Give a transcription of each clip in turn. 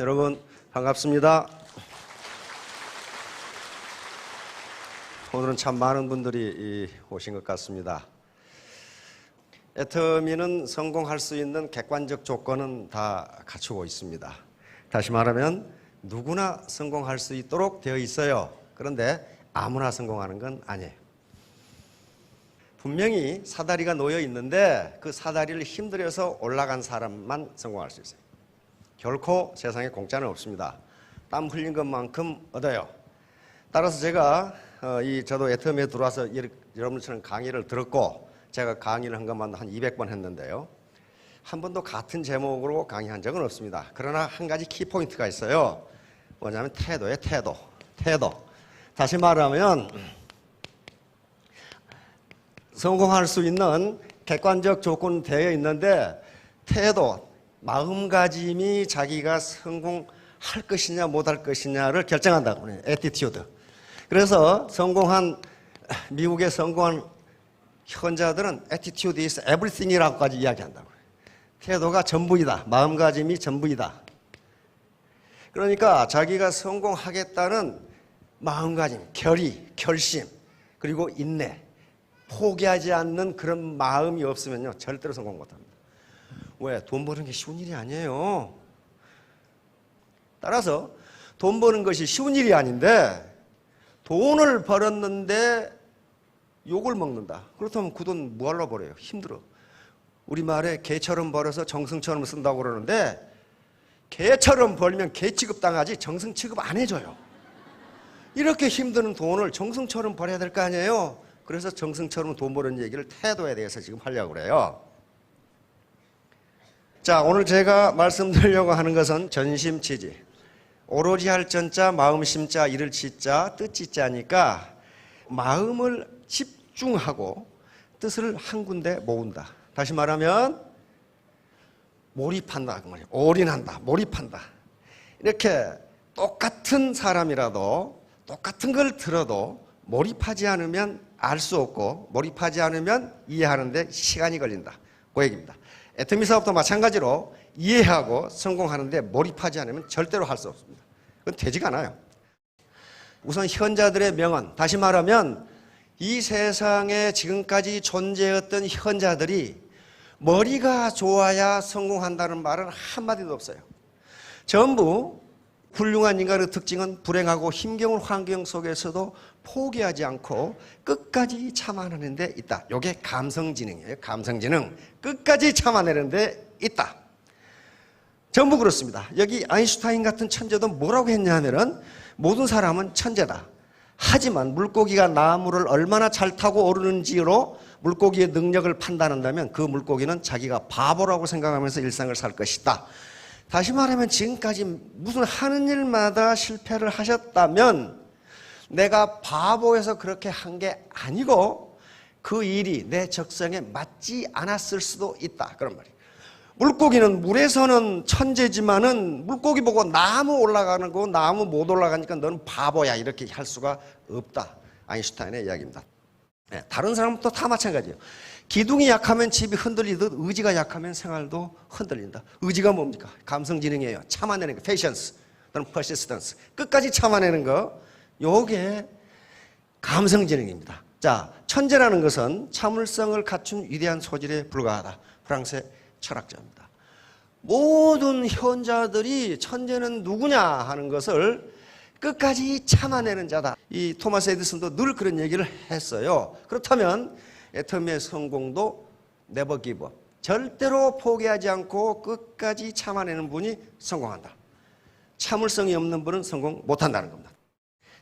여러분 반갑습니다. 오늘은 참 많은 분들이 오신 것 같습니다. 애터미는 성공할 수 있는 객관적 조건은 다 갖추고 있습니다. 다시 말하면 누구나 성공할 수 있도록 되어 있어요. 그런데 아무나 성공하는 건 아니에요. 분명히 사다리가 놓여 있는데 그 사다리를 힘들여서 올라간 사람만 성공할 수 있어요. 결코 세상에 공짜는 없습니다. 땀 흘린 것만큼 얻어요. 따라서 제가 저도 애터미에 들어와서 여러분처럼 강의를 들었고 제가 강의를 한 것만 한 200번 했는데요. 한 번도 같은 제목으로 강의한 적은 없습니다. 그러나 한 가지 키포인트가 있어요. 뭐냐면 태도예요. 태도. 다시 말하면 성공할 수 있는 객관적 조건은 되어 있는데 태도, 마음가짐이 자기가 성공할 것이냐 못할 것이냐를 결정한다고 해요. 애티튜드. 그래서 미국의 성공한 현자들은 attitude is everything이라고까지 이야기한다고 해요. 태도가 전부이다. 마음가짐이 전부이다. 그러니까 자기가 성공하겠다는 마음가짐, 결심, 그리고 인내, 포기하지 않는 그런 마음이 없으면요 절대로 성공 못합니다. 왜? 돈 버는 게 쉬운 일이 아니에요. 따라서 돈 버는 것이 쉬운 일이 아닌데 돈을 벌었는데 욕을 먹는다. 그렇다면 그 돈 뭐하러 벌어요? 힘들어. 우리말에 개처럼 벌어서 정승처럼 쓴다고 그러는데 개처럼 벌면 개 취급당하지 정승 취급 안 해줘요. 이렇게 힘드는 돈을 정승처럼 벌어야 될 거 아니에요. 그래서 정승처럼 돈 버는 얘기를 태도에 대해서 지금 하려고 그래요. 자, 오늘 제가 말씀드리려고 하는 것은 전심치지. 오로지 할 전자, 마음 심자, 이를 지자, 뜻 지자니까 마음을 집중하고 뜻을 한 군데 모은다. 다시 말하면 몰입한다. 올인한다. 몰입한다. 이렇게 똑같은 사람이라도 똑같은 걸 들어도 몰입하지 않으면 알 수 없고 몰입하지 않으면 이해하는데 시간이 걸린다. 그 얘기입니다. 애터미 사업도 마찬가지로 이해하고 성공하는데 몰입하지 않으면 절대로 할 수 없습니다. 그건 되지가 않아요. 우선 현자들의 명언, 다시 말하면 이 세상에 지금까지 존재했던 현자들이 머리가 좋아야 성공한다는 말은 한마디도 없어요. 전부 훌륭한 인간의 특징은 불행하고 힘겨운 환경 속에서도 포기하지 않고 끝까지 참아내는 데 있다. 이게 감성지능이에요. 감성지능. 끝까지 참아내는 데 있다. 전부 그렇습니다. 여기 아인슈타인 같은 천재도 뭐라고 했냐 하면은 모든 사람은 천재다. 하지만 물고기가 나무를 얼마나 잘 타고 오르는지로 물고기의 능력을 판단한다면 그 물고기는 자기가 바보라고 생각하면서 일상을 살 것이다. 다시 말하면 지금까지 무슨 하는 일마다 실패를 하셨다면 내가 바보여서 그렇게 한 게 아니고 그 일이 내 적성에 맞지 않았을 수도 있다. 그런 말이에요. 물고기는 물에서는 천재지만은 물고기 보고 나무 올라가는 거 나무 못 올라가니까 너는 바보야 이렇게 할 수가 없다. 아인슈타인의 이야기입니다. 네, 다른 사람도 다 마찬가지예요. 기둥이 약하면 집이 흔들리듯 의지가 약하면 생활도 흔들린다. 의지가 뭡니까? 감성지능이에요. 참아내는 거, patience 또는 persistence. 끝까지 참아내는 거, 요게 감성지능입니다. 자, 천재라는 것은 참을성을 갖춘 위대한 소질에 불과하다. 프랑스의 철학자입니다. 모든 현자들이 천재는 누구냐 하는 것을 끝까지 참아내는 자다. 이 토마스 에디슨도 늘 그런 얘기를 했어요. 그렇다면 애터미의 성공도 never give up. 절대로 포기하지 않고 끝까지 참아내는 분이 성공한다. 참을성이 없는 분은 성공 못한다는 겁니다.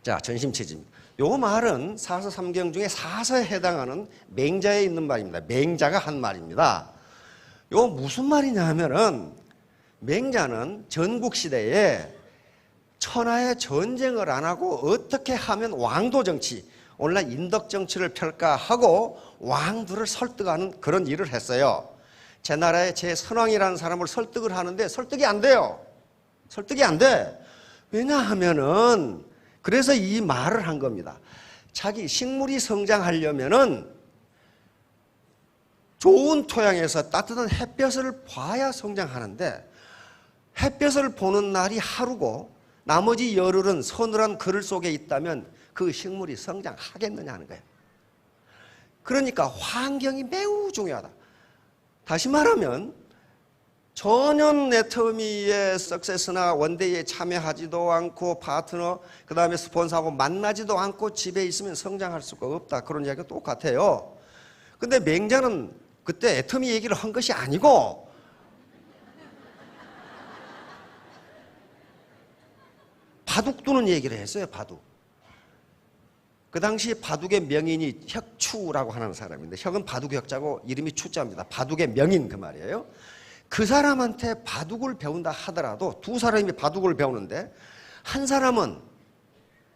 자, 전심체지입니다. 요 말은 사서삼경 중에 사서에 해당하는 맹자에 있는 말입니다. 맹자가 한 말입니다. 요 무슨 말이냐 하면은 맹자는 전국시대에 천하의 전쟁을 안 하고 어떻게 하면 왕도 정치, 오늘날 인덕정치를 펼까하고 왕들을 설득하는 그런 일을 했어요. 제 나라의 제 선왕이라는 사람을 설득을 하는데 설득이 안 돼요. 설득이 안 돼. 왜냐하면은 그래서 이 말을 한 겁니다. 자기 식물이 성장하려면은 좋은 토양에서 따뜻한 햇볕을 봐야 성장하는데 햇볕을 보는 날이 하루고 나머지 열흘은 서늘한 그늘 속에 있다면 그 식물이 성장하겠느냐 하는 거예요. 그러니까 환경이 매우 중요하다. 다시 말하면 전혀 애터미의 석세스나 원데이에 참여하지도 않고 파트너 그 다음에 스폰서하고 만나지도 않고 집에 있으면 성장할 수가 없다. 그런 이야기가 똑같아요. 근데 맹자는 그때 애터미 얘기를 한 것이 아니고 바둑 두는 얘기를 했어요. 바둑. 그 당시 바둑의 명인이 혁추라고 하는 사람인데, 혁은 바둑 혁자고 이름이 추자입니다. 바둑의 명인 그 말이에요. 그 사람한테 바둑을 배운다 하더라도 두 사람이 바둑을 배우는데 한 사람은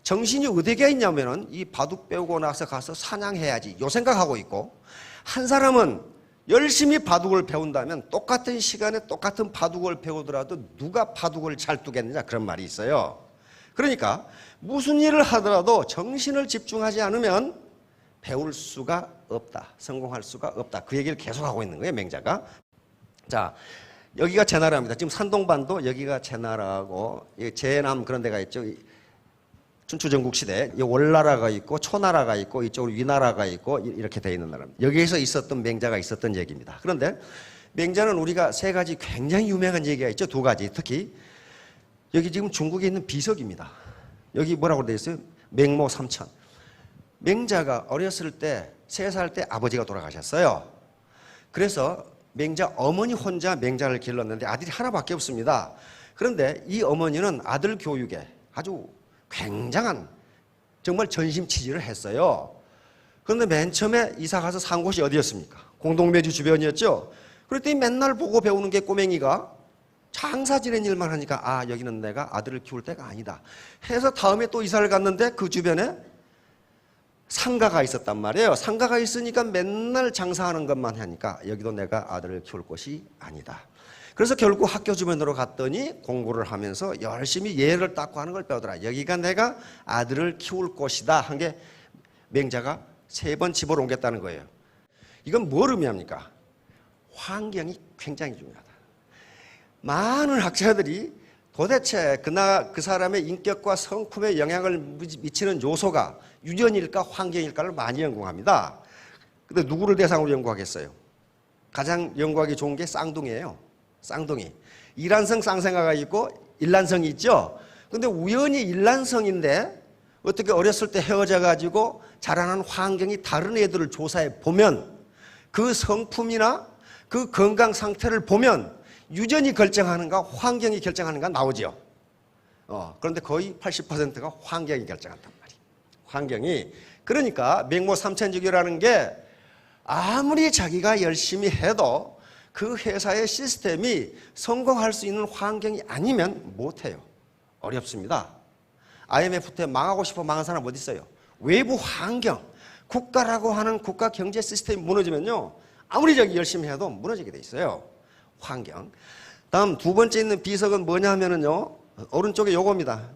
정신이 어디가 있냐면은 이 바둑 배우고 나서 가서 사냥해야지 요 생각하고 있고, 한 사람은 열심히 바둑을 배운다면 똑같은 시간에 똑같은 바둑을 배우더라도 누가 바둑을 잘 두겠느냐 그런 말이 있어요. 그러니까 무슨 일을 하더라도 정신을 집중하지 않으면 배울 수가 없다. 성공할 수가 없다. 그 얘기를 계속하고 있는 거예요, 맹자가. 자, 여기가 제나라입니다. 지금 산동반도 여기가 제나라고 제남 그런 데가 있죠. 춘추전국 시대 월나라가 있고 초나라가 있고 이쪽으로 위나라가 있고 이렇게 되어 있는 나라입니다. 여기에서 있었던 맹자가 있었던 얘기입니다. 그런데 맹자는 우리가 세 가지 굉장히 유명한 얘기가 있죠. 두 가지. 특히 여기 지금 중국에 있는 비석입니다. 여기 뭐라고 되어 있어요? 맹모 삼천. 맹자가 어렸을 때 3살 때 아버지가 돌아가셨어요. 그래서 맹자 어머니 혼자 맹자를 길렀는데 아들이 하나밖에 없습니다. 그런데 이 어머니는 아들 교육에 아주 굉장한 정말 전심치지를 했어요. 그런데 맨 처음에 이사 가서 산 곳이 어디였습니까? 공동묘지 주변이었죠. 그랬더니 맨날 보고 배우는 게 꼬맹이가 장사 지낸 일만 하니까 아, 여기는 내가 아들을 키울 때가 아니다 해서 다음에 또 이사를 갔는데 그 주변에 상가가 있었단 말이에요. 상가가 있으니까 맨날 장사하는 것만 하니까 여기도 내가 아들을 키울 곳이 아니다. 그래서 결국 학교 주변으로 갔더니 공부를 하면서 열심히 예를 닦고 하는 걸 배우더라. 여기가 내가 아들을 키울 곳이다 한 게 맹자가 3번 집을 옮겼다는 거예요. 이건 뭘 의미합니까? 환경이 굉장히 중요하다. 많은 학자들이 도대체 그 사람의 인격과 성품에 영향을 미치는 요소가 유전일까 환경일까를 많이 연구합니다. 근데 누구를 대상으로 연구하겠어요? 가장 연구하기 좋은 게 쌍둥이에요. 쌍둥이. 이란성 쌍생아가 있고 일란성이 있죠. 근데 우연히 일란성인데 어떻게 어렸을 때 헤어져 가지고 자라는 환경이 다른 애들을 조사해 보면 그 성품이나 그 건강 상태를 보면 유전이 결정하는가 환경이 결정하는가 나오죠. 그런데 거의 80%가 환경이 결정한단 말이에요. 환경이. 그러니까 맹모 삼천주기라는 게 아무리 자기가 열심히 해도 그 회사의 시스템이 성공할 수 있는 환경이 아니면 못해요. 어렵습니다. IMF 때 망하고 싶어 망한 사람 어디 있어요? 외부 환경, 국가라고 하는 국가 경제 시스템이 무너지면요, 아무리 저기 열심히 해도 무너지게 돼 있어요. 환경. 다음 두 번째 있는 비석은 뭐냐면은요, 오른쪽에 요겁니다.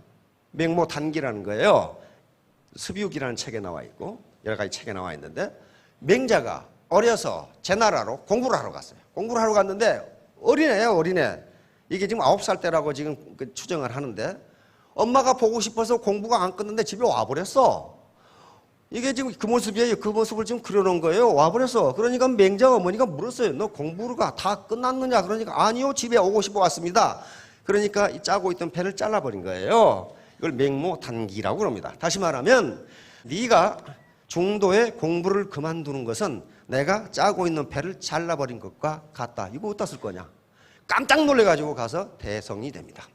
맹모 단기라는 거예요. 습유기라는 책에 나와 있고 여러 가지 책에 나와 있는데, 맹자가 어려서 제나라로 공부를 하러 갔어요. 공부를 하러 갔는데 어린애예요, 어린애. 이게 지금 9살 때라고 지금 추정을 하는데 엄마가 보고 싶어서 공부가 안 끝났는데 집에 와버렸어. 이게 지금 그 모습이에요. 그 모습을 지금 그려놓은 거예요. 와버렸어. 그러니까 맹자 어머니가 물었어요. 너 공부가 다 끝났느냐? 그러니까 아니요, 집에 오고 싶어 왔습니다. 그러니까 짜고 있던 펜을 잘라버린 거예요. 이걸 맹모 단기라고 합니다. 다시 말하면 네가 중도에 공부를 그만두는 것은 내가 짜고 있는 펜을 잘라버린 것과 같다. 이거 어디다 쓸 거냐? 깜짝 놀래가지고 가서 대성이 됩니다.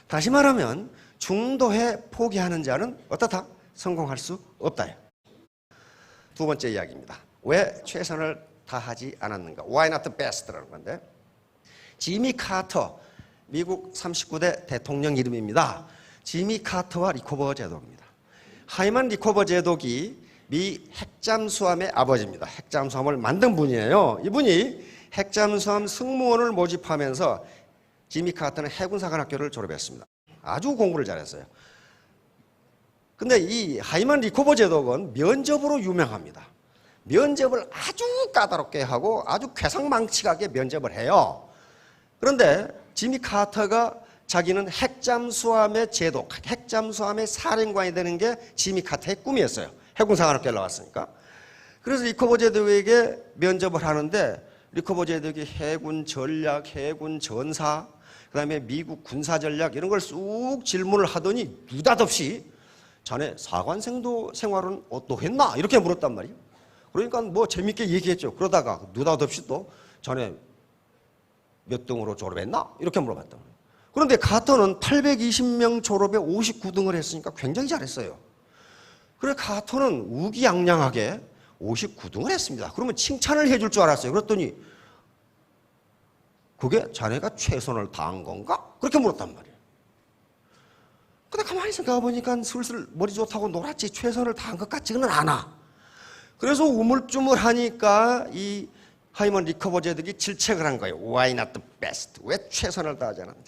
다시 말하면 중도에 포기하는 자는 어떻다? 성공할 수 없다. 두 번째 이야기입니다. 왜 최선을 다하지 않았는가? Why not the best라는 건데, 지미 카터, 미국 39대 대통령 이름입니다. 지미 카터와 리코버 제독입니다. 하이만 리코버 제독이 미 핵잠수함의 아버지입니다. 핵잠수함을 만든 분이에요. 이분이 핵잠수함 승무원을 모집하면서 지미 카터는 해군사관학교를 졸업했습니다. 아주 공부를 잘했어요. 근데 이 하이만 리코버 제독은 면접으로 유명합니다. 면접을 아주 까다롭게 하고 아주 괴상망측하게 면접을 해요. 그런데 지미 카터가 자기는 핵잠수함의 제독, 핵잠수함의 사령관이 되는 게 지미 카터의 꿈이었어요. 해군사관학교에 나왔으니까. 그래서 리커버 제독에게 면접을 하는데 리커버 제독이 해군 전략, 해군 전사, 그다음에 미국 군사 전략 이런 걸 쑥 질문을 하더니 느닷없이 자네 사관생도 생활은 어떠했나? 이렇게 물었단 말이에요. 그러니까 뭐 재밌게 얘기했죠. 그러다가 느닷없이 또 자네 몇 등으로 졸업했나? 이렇게 물어봤단 말이에요. 그런데 카터는 820명 졸업에 59등을 했으니까 굉장히 잘했어요. 그래서 카터는 우기양양하게 59등을 했습니다. 그러면 칭찬을 해줄 줄 알았어요. 그랬더니 그게 자네가 최선을 다한 건가? 그렇게 물었단 말이에요. 근데 가만히 생각해 보니까 슬슬 머리 좋다고 놀았지 최선을 다한 것 같지는 않아. 그래서 우물쭈물하니까 이 하이먼 리커버 제독이 질책을 한 거예요. Why not the best? 왜 최선을 다하지 않았냐?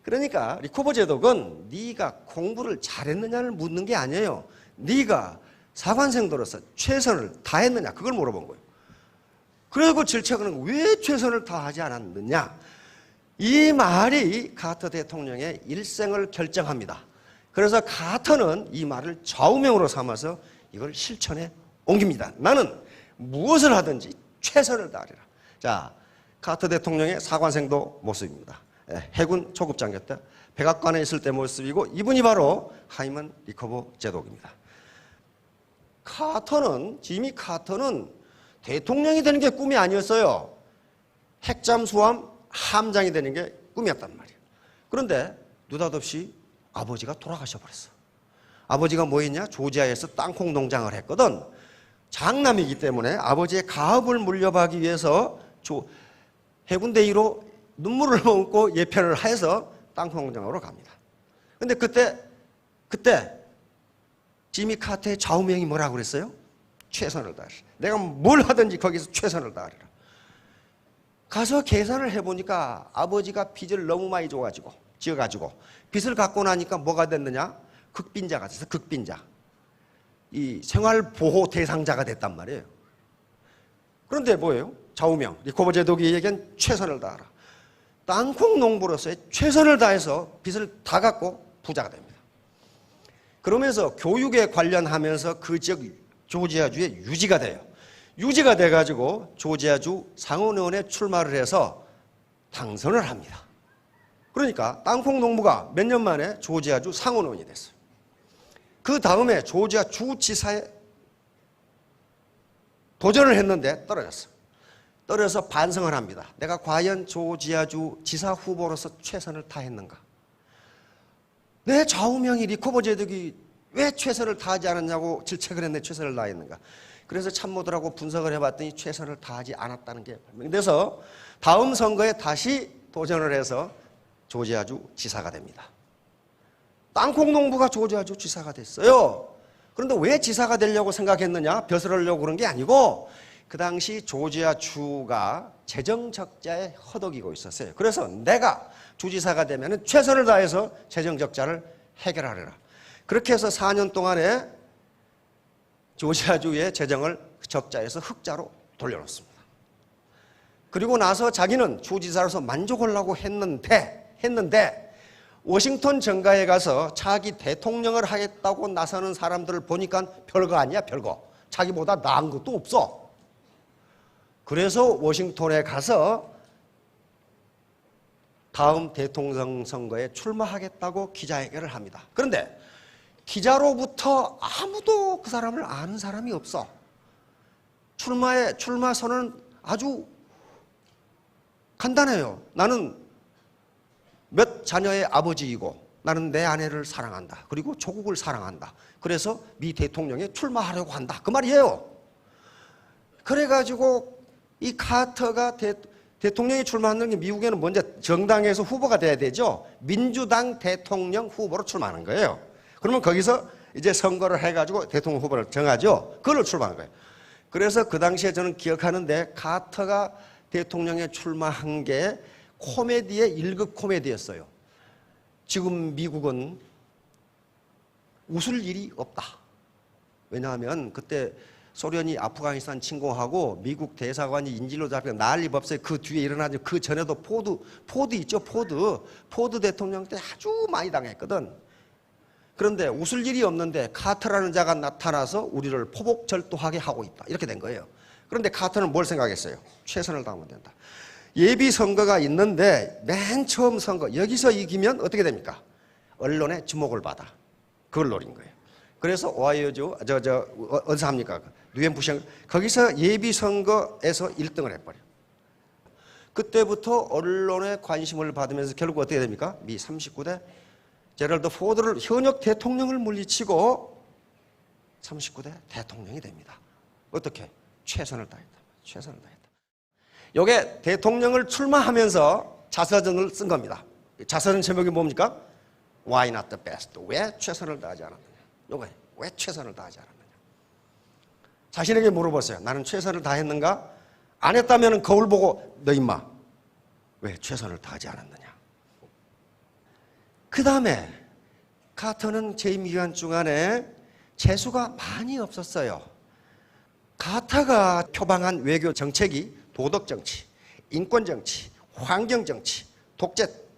그러니까 리커버 제독은 네가 공부를 잘했느냐를 묻는 게 아니에요. 네가 사관생도로서 최선을 다했느냐 그걸 물어본 거예요. 그리고 질책은 왜 최선을 다하지 않았느냐? 이 말이 카터 대통령의 일생을 결정합니다. 그래서 카터는 이 말을 좌우명으로 삼아서 이걸 실천에 옮깁니다. 나는 무엇을 하든지 최선을 다하리라. 자, 카터 대통령의 사관생도 모습입니다. 해군 초급장교 때 백악관에 있을 때 모습이고 이분이 바로 하이먼 리커버 제독입니다. 지미 카터는 대통령이 되는 게 꿈이 아니었어요. 핵잠수함 함장이 되는 게 꿈이었단 말이에요. 그런데 느닷없이 아버지가 돌아가셔 버렸어. 아버지가 뭐 했냐? 조지아에서 땅콩 농장을 했거든. 장남이기 때문에 아버지의 가업을 물려받기 위해서 해군대위로 눈물을 머금고 예편을 해서 땅콩 농장으로 갑니다. 근데 그때 지미 카터의 좌우명이 뭐라고 그랬어요? 최선을 다하리라. 내가 뭘 하든지 거기서 최선을 다하리라. 가서 계산을 해보니까 아버지가 빚을 너무 많이 지어가지고 빚을 갖고 나니까 뭐가 됐느냐? 극빈자가 돼서 극빈자. 이 생활보호 대상자가 됐단 말이에요. 그런데 뭐예요? 좌우명. 리커버 제독이 얘기한 최선을 다하라. 땅콩 농부로서의 최선을 다해서 빚을 다 갚고 부자가 됩니다. 그러면서 교육에 관련하면서 그 지역 조지아주에 유지가 돼요. 유지가 돼가지고 조지아주 상원의원에 출마를 해서 당선을 합니다. 그러니까 땅콩 농부가 몇 년 만에 조지아주 상원의원이 됐어요. 그 다음에 조지아 주지사에 도전을 했는데 떨어졌어요. 떨어져서 반성을 합니다. 내가 과연 조지아주 지사 후보로서 최선을 다했는가? 내 좌우명이 리커버 제독이 왜 최선을 다하지 않았냐고 질책을 했는데 최선을 다했는가? 그래서 참모들하고 분석을 해봤더니 최선을 다하지 않았다는 게 발명돼서 다음 선거에 다시 도전을 해서 조지아주 지사가 됩니다. 땅콩 농부가 조지아주 지사가 됐어요. 그런데 왜 지사가 되려고 생각했느냐? 벼슬 하려고 그런 게 아니고 그 당시 조지아주가 재정 적자에 허덕이고 있었어요. 그래서 내가 주지사가 되면 최선을 다해서 재정 적자를 해결하리라. 그렇게 해서 4년 동안에 조지아주의 재정을 적자에서 흑자로 돌려놓습니다. 그리고 나서 자기는 주지사로서 만족을 하고 했는데 워싱턴 정가에 가서 자기 대통령을 하겠다고 나서는 사람들을 보니까 별거 아니야, 별거. 자기보다 나은 것도 없어. 그래서 워싱턴에 가서 다음 대통령 선거에 출마하겠다고 기자회견을 합니다. 그런데 기자로부터 아무도 그 사람을 아는 사람이 없어. 출마 선언은 아주 간단해요. 나는 몇 자녀의 아버지이고 나는 내 아내를 사랑한다. 그리고 조국을 사랑한다. 그래서 미 대통령에 출마하려고 한다. 그 말이에요. 그래가지고 이 카터가 대통령이 출마하는 게 미국에는 먼저 정당에서 후보가 돼야 되죠. 민주당 대통령 후보로 출마하는 거예요. 그러면 거기서 이제 선거를 해가지고 대통령 후보를 정하죠. 그걸로 출마한 거예요. 그래서 그 당시에 저는 기억하는데 카터가 대통령에 출마한 게 코미디의 1급 코미디였어요. 지금 미국은 웃을 일이 없다. 왜냐하면 그때 소련이 아프가니스탄 침공하고 미국 대사관이 인질로 잡히고 난리 법석에 그 뒤에 일어나죠. 그 전에도 포드 있죠. 포드 대통령 때 아주 많이 당했거든. 그런데 웃을 일이 없는데 카터라는 자가 나타나서 우리를 포복절도하게 하고 있다. 이렇게 된 거예요. 그런데 카터는 뭘 생각했어요? 최선을 다하면 된다. 예비 선거가 있는데 맨 처음 선거 여기서 이기면 어떻게 됩니까? 언론의 주목을 받아. 그걸 노린 거예요. 그래서 오하이오주 어디서 합니까? 뉴햄프셔 거기서 예비 선거에서 1등을 해버려. 그때부터 언론의 관심을 받으면서 결국 어떻게 됩니까? 미 39대 제럴드 포드를 현역 대통령을 물리치고 39대 대통령이 됩니다. 어떻게? 최선을 다했다. 최선을 다했다. 이게 대통령을 출마하면서 자서전을 쓴 겁니다. 자서전 제목이 뭡니까? Why not the best? 왜 최선을 다하지 않았느냐? 요거 왜 최선을 다하지 않았느냐? 자신에게 물어보세요. 나는 최선을 다했는가? 안 했다면 거울 보고 너 임마 왜 최선을 다하지 않았느냐? 그 다음에 카터는 재임 기간 중간에 재수가 많이 없었어요. 카터가 표방한 외교 정책이 도덕 정치, 인권 정치, 환경 정치,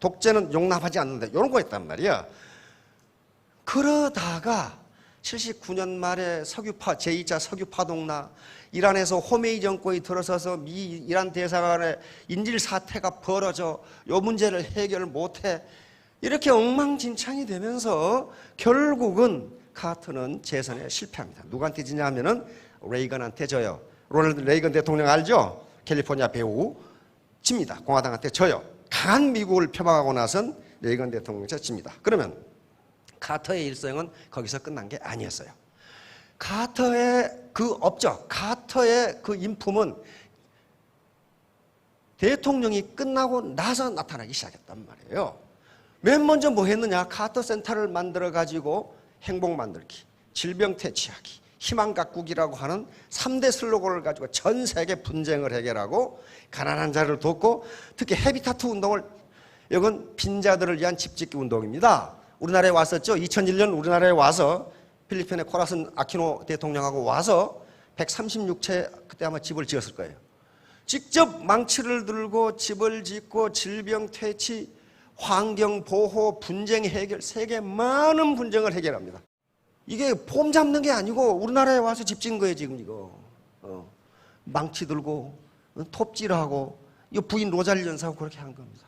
독재는 용납하지 않는다. 이런 거였단 말이야. 그러다가 79년 말에 석유파 제2차 석유파동나 이란에서 호메이 정권이 들어서서 미 이란 대사관의 인질 사태가 벌어져 이 문제를 해결 못해 이렇게 엉망진창이 되면서 결국은 카터는 재선에 실패합니다. 누구한테 지냐 하면은 레이건한테 져요. 로널드 레이건 대통령 알죠? 캘리포니아 배우 집니다. 공화당한테 져요. 강한 미국을 표방하고 나선 레이건 대통령한테 집니다. 그러면 카터의 일생은 거기서 끝난 게 아니었어요. 카터의 그 업적, 카터의 그 인품은 대통령이 끝나고 나서 나타나기 시작했단 말이에요. 맨 먼저 뭐 했느냐? 카터 센터를 만들어 가지고 행복 만들기, 질병 퇴치하기, 희망 가꾸기라고 하는 3대 슬로건을 가지고 전 세계 분쟁을 해결하고 가난한 자를 돕고 특히 헤비타트 운동을 이건 빈자들을 위한 집짓기 운동입니다. 우리나라에 왔었죠. 2001년 우리나라에 와서 필리핀의 코라슨 아키노 대통령하고 와서 136채 그때 아마 집을 지었을 거예요. 직접 망치를 들고 집을 짓고 질병 퇴치, 환경 보호, 분쟁 해결, 세계 많은 분쟁을 해결합니다. 이게 폼 잡는 게 아니고 우리나라에 와서 집 짓는 거예요 지금 이거. 망치 들고 톱질하고 이 부인 로잘리 연사하고 그렇게 한 겁니다.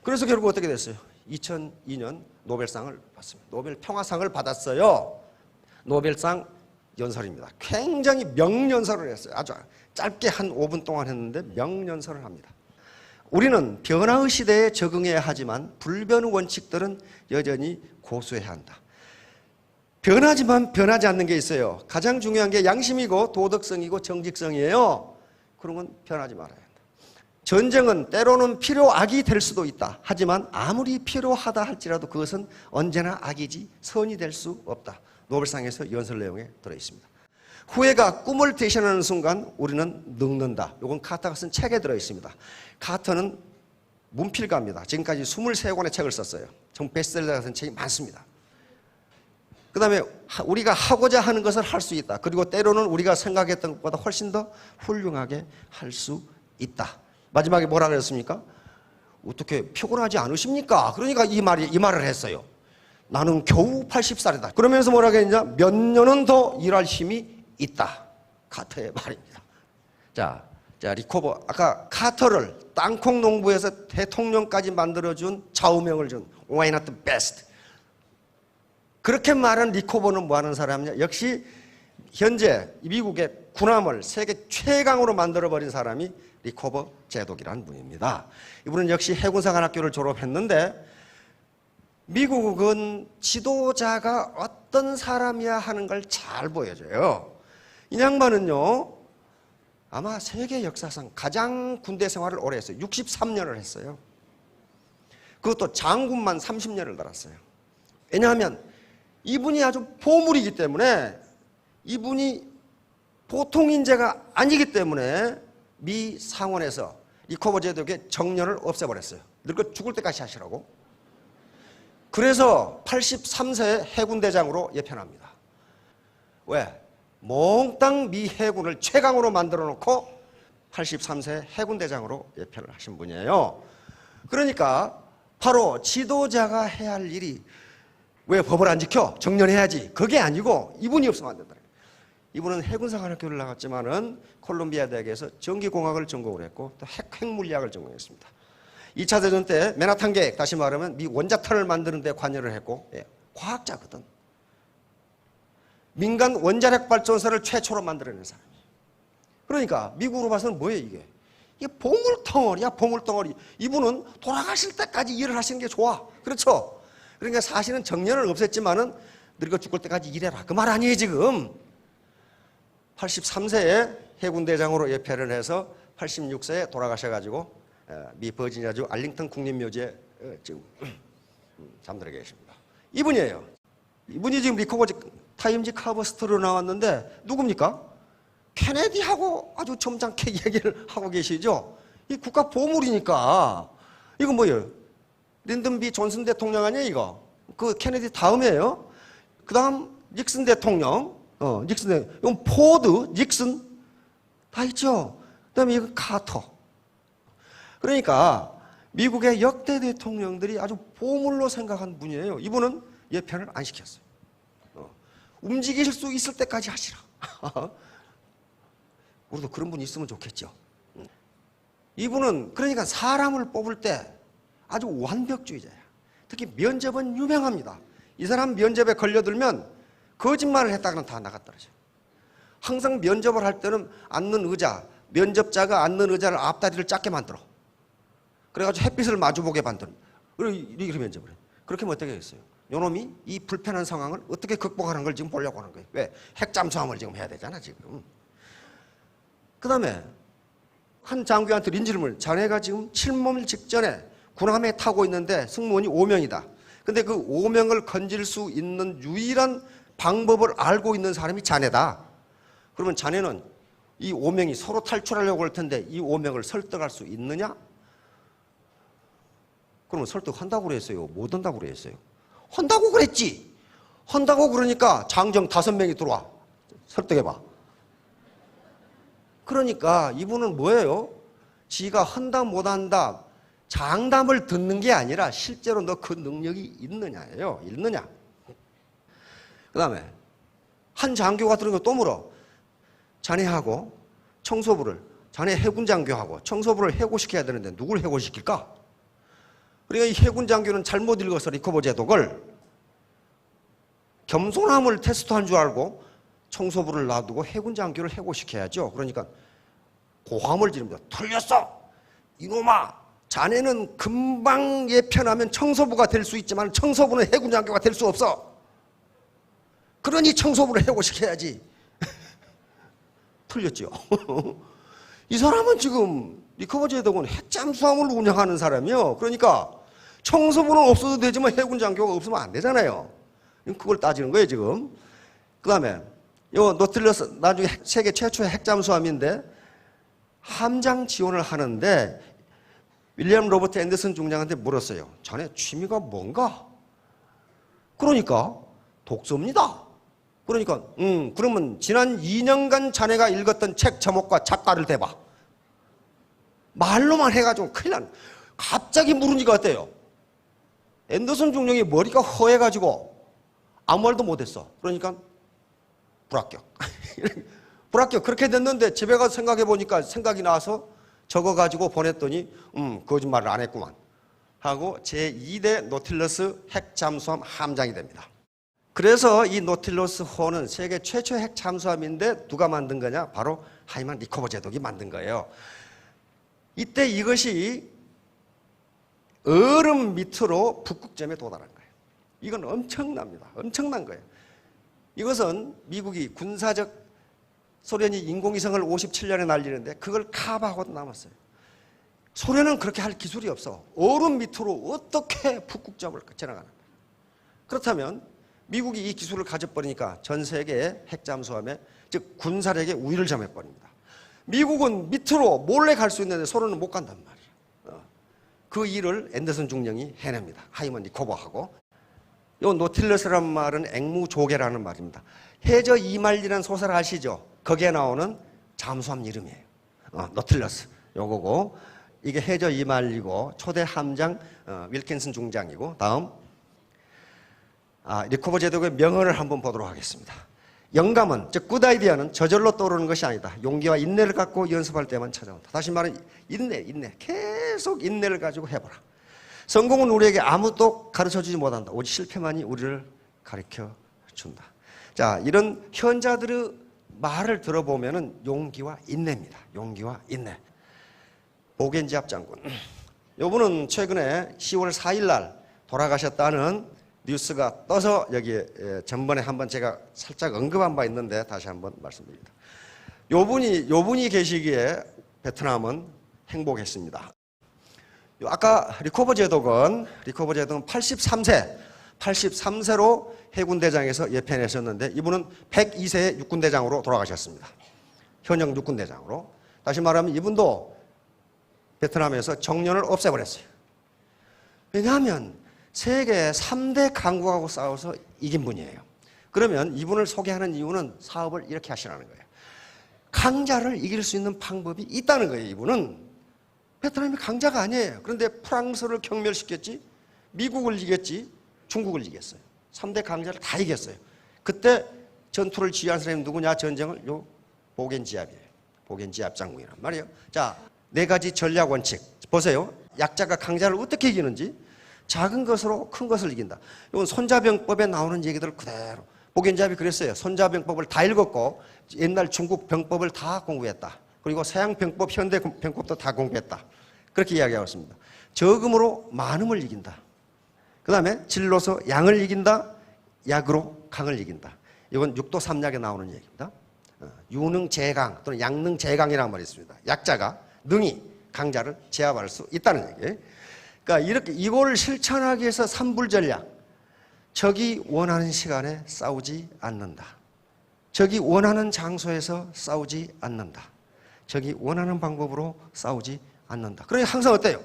그래서 결국 어떻게 됐어요? 2002년 노벨상을 받습니다. 노벨 평화상을 받았어요. 노벨상 연설입니다. 굉장히 명연설을 했어요. 아주 짧게 한 5분 동안 했는데 명연설을 합니다. 우리는 변화의 시대에 적응해야 하지만 불변의 원칙들은 여전히 고수해야 한다. 변하지만 변하지 않는 게 있어요. 가장 중요한 게 양심이고 도덕성이고 정직성이에요. 그런 건 변하지 말아야 한다. 전쟁은 때로는 필요악이 될 수도 있다. 하지만 아무리 필요하다 할지라도 그것은 언제나 악이지 선이 될 수 없다. 노벨상에서 연설 내용에 들어있습니다. 후회가 꿈을 대신하는 순간 우리는 늙는다. 이건 카터가 쓴 책에 들어있습니다. 카터는 문필가입니다. 지금까지 23권의 책을 썼어요. 정 베스트셀러 같은 책이 많습니다. 그 다음에 우리가 하고자 하는 것을 할 수 있다. 그리고 때로는 우리가 생각했던 것보다 훨씬 더 훌륭하게 할 수 있다. 마지막에 뭐라 그랬습니까? 어떻게 피곤하지 않으십니까? 그러니까 이 말을 했어요. 나는 겨우 80살이다. 그러면서 뭐라고 했냐? 몇 년은 더 일할 힘이 있다. 카터의 말입니다. 자, 리코버. 아까 카터를 땅콩 농부에서 대통령까지 만들어준 좌우명을 준 Why not the best? 그렇게 말한 리코버는 뭐 하는 사람이냐? 역시 현재 미국의 군함을 세계 최강으로 만들어버린 사람이 리코버 제독이라는 분입니다. 이분은 역시 해군사관학교를 졸업했는데 미국은 지도자가 어떤 사람이야 하는 걸 잘 보여줘요. 이 양반은요, 아마 세계 역사상 가장 군대 생활을 오래 했어요. 63년을 했어요. 그것도 장군만 30년을 달았어요. 왜냐하면 이분이 아주 보물이기 때문에, 이분이 보통 인재가 아니기 때문에 미 상원에서 리코버 제독의 정년을 없애버렸어요. 늙어 죽을 때까지 하시라고. 그래서 83세에 해군대장으로 예편합니다. 왜? 몽땅 미 해군을 최강으로 만들어 놓고 83세 해군대장으로 예표를 하신 분이에요. 그러니까 바로 지도자가 해야 할 일이 왜 법을 안 지켜? 정년해야지. 그게 아니고 이분이 없으면 안 된다. 이분은 해군사관학교를 나갔지만은 콜롬비아 대학에서 전기공학을 전공을 했고 또 핵물리학을 전공했습니다. 2차 대전 때 맨하탄 계획, 다시 말하면 미 원자탄을 만드는 데 관여를 했고, 예, 과학자거든. 민간 원자력 발전소를 최초로 만들어낸 사람이에요. 그러니까 미국으로 봐서는 뭐예요 이게? 이게 보물덩어리야, 보물덩어리. 이분은 돌아가실 때까지 일을 하시는 게 좋아. 그렇죠? 그러니까 사실은 정년을 없앴지만은 늙어 죽을 때까지 일해라. 그 말 아니에요 지금. 83세에 해군대장으로 예표를 해서 86세에 돌아가셔가지고 미 버지니아주 알링턴 국립묘지에 지금 잠들어 계십니다. 이분이에요. 이분이 지금 리커버지 타임지 카버스트로 나왔는데 누굽니까? 케네디하고 아주 점잖게 얘기를 하고 계시죠. 이 국가 보물이니까. 이거 뭐예요? 린든 B 존슨 대통령 아니에요 이거? 그 케네디 다음이에요. 그 다음 닉슨 대통령, 닉슨 대통령. 이건 포드, 닉슨 다 있죠. 그 다음에 이거 카터. 그러니까 미국의 역대 대통령들이 아주 보물로 생각한 분이에요. 이분은 예편을 안 시켰어요. 움직일 수 있을 때까지 하시라. 우리도 그런 분이 있으면 좋겠죠. 이분은 그러니까 사람을 뽑을 때 아주 완벽주의자예요. 특히 면접은 유명합니다. 이 사람 면접에 걸려들면 거짓말을 했다가는 다 나갔더라죠. 항상 면접을 할 때는 앉는 의자, 면접자가 앉는 의자를 앞다리를 작게 만들어. 그래가지고 햇빛을 마주보게 만드는. 이렇게 면접을 해요. 그렇게 하면 어떻게 하겠어요? 요놈이 이 불편한 상황을 어떻게 극복하는 걸 지금 보려고 하는 거예요. 왜? 핵잠수함을 지금 해야 되잖아 지금. 그 다음에 한 장교한테 린질문, 자네가 지금 칠몸 직전에 군함에 타고 있는데 승무원이 5명이다. 근데 그 5명을 건질 수 있는 유일한 방법을 알고 있는 사람이 자네다. 그러면 자네는 이 5명이 서로 탈출하려고 할 텐데 이 5명을 설득할 수 있느냐? 그러면 설득한다고 그랬어요? 못 한다고 그랬어요? 한다고 그랬지. 한다고 그러니까 장정 5명이 들어와. 설득해봐. 그러니까 이분은 뭐예요? 지가 한다 못한다 장담을 듣는 게 아니라 실제로 너 그 능력이 있느냐예요. 있느냐. 그 다음에 한 장교가 들은 거 또 물어. 자네하고 청소부를, 자네 해군 장교하고 청소부를 해고시켜야 되는데 누굴 해고시킬까? 그러니까 이 해군 장교는 잘못 읽어서 리커버 제독을 겸손함을 테스트한 줄 알고 청소부를 놔두고 해군 장교를 해고시켜야죠. 그러니까 고함을 지릅니다. 틀렸어! 이놈아! 자네는 금방 예편하면 청소부가 될 수 있지만 청소부는 해군 장교가 될 수 없어. 그러니 청소부를 해고시켜야지. 틀렸죠. 이 사람은 지금 리커버 제독은 핵잠수함을 운영하는 사람이요. 그러니까 청소부는 없어도 되지만 해군 장교가 없으면 안 되잖아요. 그걸 따지는 거예요 지금. 그 다음에 이 노틸러스 나중에 세계 최초의 핵잠수함인데 함장 지원을 하는데 윌리엄 로버트 앤더슨 중장한테 물었어요. 자네 취미가 뭔가? 그러니까 독서입니다. 그러니까 그러면 지난 2년간 자네가 읽었던 책 제목과 작가를 대봐. 말로만 해가지고 큰일 난. 갑자기 물으니까 어때요? 앤더슨 중령이 머리가 허해가지고 아무 말도 못했어. 그러니까 불합격. 불합격. 그렇게 됐는데 집에 가서 생각해 보니까 생각이 나서 적어가지고 보냈더니 거짓말을 안 했구만 하고 제2대 노틸러스 핵잠수함 함장이 됩니다. 그래서 이 노틸러스 호는 세계 최초의 핵잠수함인데 누가 만든 거냐? 바로 하이만 리커버 제독이 만든 거예요. 이때 이것이 얼음 밑으로 북극점에 도달한 거예요. 이건 엄청납니다. 엄청난 거예요. 이것은 미국이 군사적 소련이 인공위성을 57년에 날리는데 그걸 카바하고도 남았어요. 소련은 그렇게 할 기술이 없어. 얼음 밑으로 어떻게 북극점을 지나가는 거예요. 그렇다면 미국이 이 기술을 가져버리니까 전 세계의 핵잠수함에 즉 군사력에 우위를 점해버립니다. 미국은 밑으로 몰래 갈 수 있는데 소련은 못 간단 말이에요. 그 일을 앤더슨 중령이 해냅니다. 하이먼 리커버하고. 이 노틸러스라는 말은 앵무조개라는 말입니다. 해저 이말리라는 소설 아시죠? 거기에 나오는 잠수함 이름이에요. 노틸러스 요거고, 이게 해저 이말리고 초대 함장 윌킨슨 중장이고, 다음 리코버 제독의 명언을 한번 보도록 하겠습니다. 영감은, 즉 굿아이디어는 저절로 떠오르는 것이 아니다. 용기와 인내를 갖고 연습할 때만 찾아온다. 다시 말하면 인내. 계속 인내를 가지고 해보라. 성공은 우리에게 아무도 가르쳐주지 못한다. 오직 실패만이 우리를 가르쳐준다. 자, 이런 현자들의 말을 들어보면은 용기와 인내입니다. 용기와 인내. 보겐지압 장군. 이분은 최근에 10월 4일 날 돌아가셨다는 뉴스가 떠서 여기에 전번에 한번 제가 살짝 언급한 바 있는데 다시 한번 말씀드립니다. 요분이 계시기에 베트남은 행복했습니다. 아까 리코버 제독은 83세로 해군대장에서 예편하셨는데, 이분은 102세에 육군대장으로 돌아가셨습니다. 현역 육군대장으로. 다시 말하면 이분도 베트남에서 정년을 없애버렸어요. 왜냐하면 세계 3대 강국하고 싸워서 이긴 분이에요. 그러면 이분을 소개하는 이유는 사업을 이렇게 하시라는 거예요. 강자를 이길 수 있는 방법이 있다는 거예요. 이분은 베트남이 강자가 아니에요. 그런데 프랑스를 경멸시켰지, 미국을 이겼지, 중국을 이겼어요. 3대 강자를 다 이겼어요. 그때 전투를 지휘한 사람이 누구냐? 전쟁을 보겐지압이에요. 보겐지압 장군이란 말이에요. 자, 4가지 전략 원칙 보세요. 약자가 강자를 어떻게 이기는지. 작은 것으로 큰 것을 이긴다. 이건 손자병법에 나오는 얘기들 그대로. 보겐지압이 그랬어요. 손자병법을 다 읽었고 옛날 중국 병법을 다 공부했다. 그리고 서양 병법, 현대 병법도 다 공부했다. 그렇게 이야기하고 있습니다. 적음으로 많음을 이긴다. 그 다음에 질로서 양을 이긴다. 약으로 강을 이긴다. 이건 육도삼약에 나오는 얘기입니다. 유능제강 또는 양능제강이라는 말이 있습니다. 약자가 능히 강자를 제압할 수 있다는 얘기예요. 그러니까 이렇게 이걸 실천하기 위해서 삼불전략. 적이 원하는 시간에 싸우지 않는다. 적이 원하는 장소에서 싸우지 않는다. 적이 원하는 방법으로 싸우지 않는다. 그러니 항상 어때요?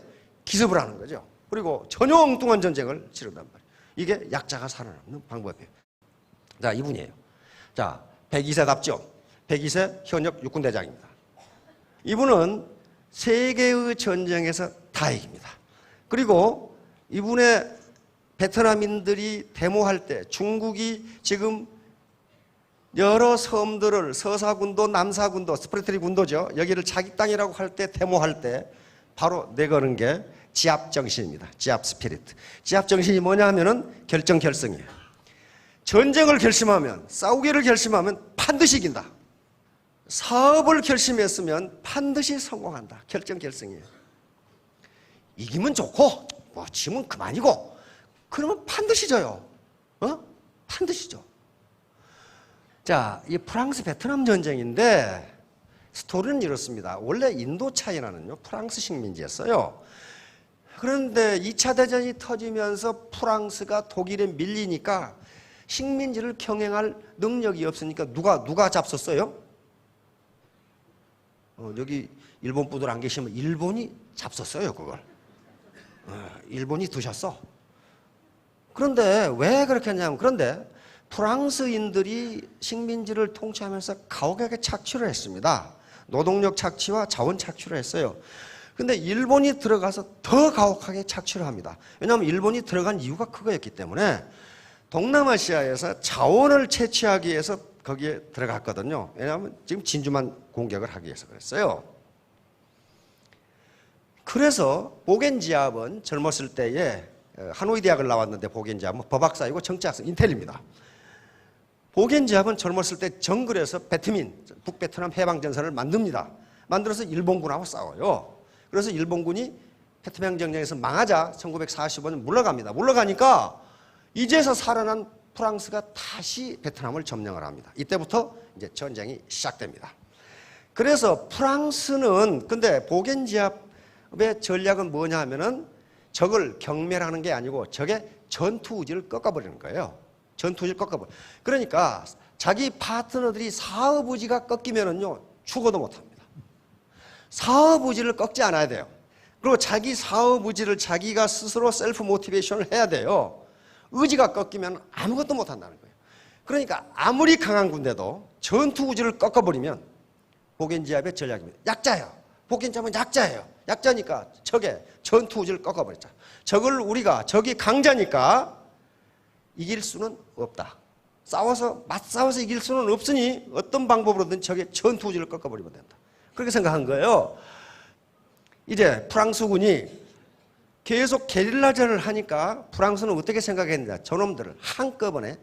기습을 하는 거죠. 그리고 전혀 엉뚱한 전쟁을 치른단 말이에요. 이게 약자가 살아남는 방법이에요. 자, 이분이에요. 자, 102세답죠? 102세 현역 육군대장입니다. 이분은 세계의 전쟁에서 다 이깁니다. 그리고 이분의 베트남인들이 데모할 때 중국이 지금 여러 섬들을 서사군도 남사군도 스프레트리 군도죠. 여기를 자기 땅이라고 할 때 데모할 때 바로 내거는 게 지압정신입니다. 지압 스피리트. 지압정신이 뭐냐 하면은 결정결승이에요. 전쟁을 결심하면, 싸우기를 결심하면 반드시 이긴다. 사업을 결심했으면 반드시 성공한다. 결정결승이에요. 이기면 좋고 뭐 지면 그만이고, 그러면 반드시 져요. 반드시 져. 자, 이 프랑스 베트남 전쟁인데 스토리는 이렇습니다. 원래 인도 차이나는요 프랑스 식민지였어요. 그런데 2차 대전이 터지면서 프랑스가 독일에 밀리니까 식민지를 경영할 능력이 없으니까 누가 잡섰어요? 여기 일본 분들 안 계시면 일본이 잡섰어요, 그걸. 일본이 드셨어. 그런데 왜 그렇게 했냐면, 그런데 프랑스인들이 식민지를 통치하면서 가혹하게 착취를 했습니다. 노동력 착취와 자원 착취를 했어요. 근데 일본이 들어가서 더 가혹하게 착취를 합니다. 왜냐하면 일본이 들어간 이유가 그거였기 때문에 동남아시아에서 자원을 채취하기 위해서 거기에 들어갔거든요. 왜냐하면 지금 진주만 공격을 하기 위해서 그랬어요. 그래서 보겐지압은 젊었을 때에 하노이 대학을 나왔는데, 보겐지압은 법학사이고 정치학생, 인텔입니다. 보겐지압은 젊었을 때 정글에서 베트민, 북베트남 해방전선을 만듭니다. 만들어서 일본군하고 싸워요. 그래서 일본군이 태평양 전쟁에서 망하자 1945년 물러갑니다. 물러가니까 이제서 살아난 프랑스가 다시 베트남을 점령을 합니다. 이때부터 이제 전쟁이 시작됩니다. 그래서 프랑스는, 근데 보겐지압의 전략은 뭐냐 하면은 적을 경멸하는 게 아니고 적의 전투의지를 꺾어버리는 거예요. 전투의지를 꺾어버려. 그러니까 자기 파트너들이 사업의지가 꺾이면은요 죽어도 못합니다. 사업의지를 꺾지 않아야 돼요. 그리고 자기 사업의지를 자기가 스스로 셀프 모티베이션을 해야 돼요. 의지가 꺾이면 아무것도 못한다는 거예요. 그러니까 아무리 강한 군대도 전투 우지를 꺾어버리면 복겐지압의 전략입니다. 약자예요. 복겐지압은 약자예요. 약자니까 적의 전투 우지를 꺾어버렸죠. 적이 강자니까 이길 수는 없다. 맞싸워서 이길 수는 없으니 어떤 방법으로든 적의 전투 우지를 꺾어버리면 된다. 그렇게 생각한 거예요. 이제 프랑스군이 계속 게릴라전을 하니까 프랑스는 어떻게 생각했느냐. 저놈들을 한꺼번에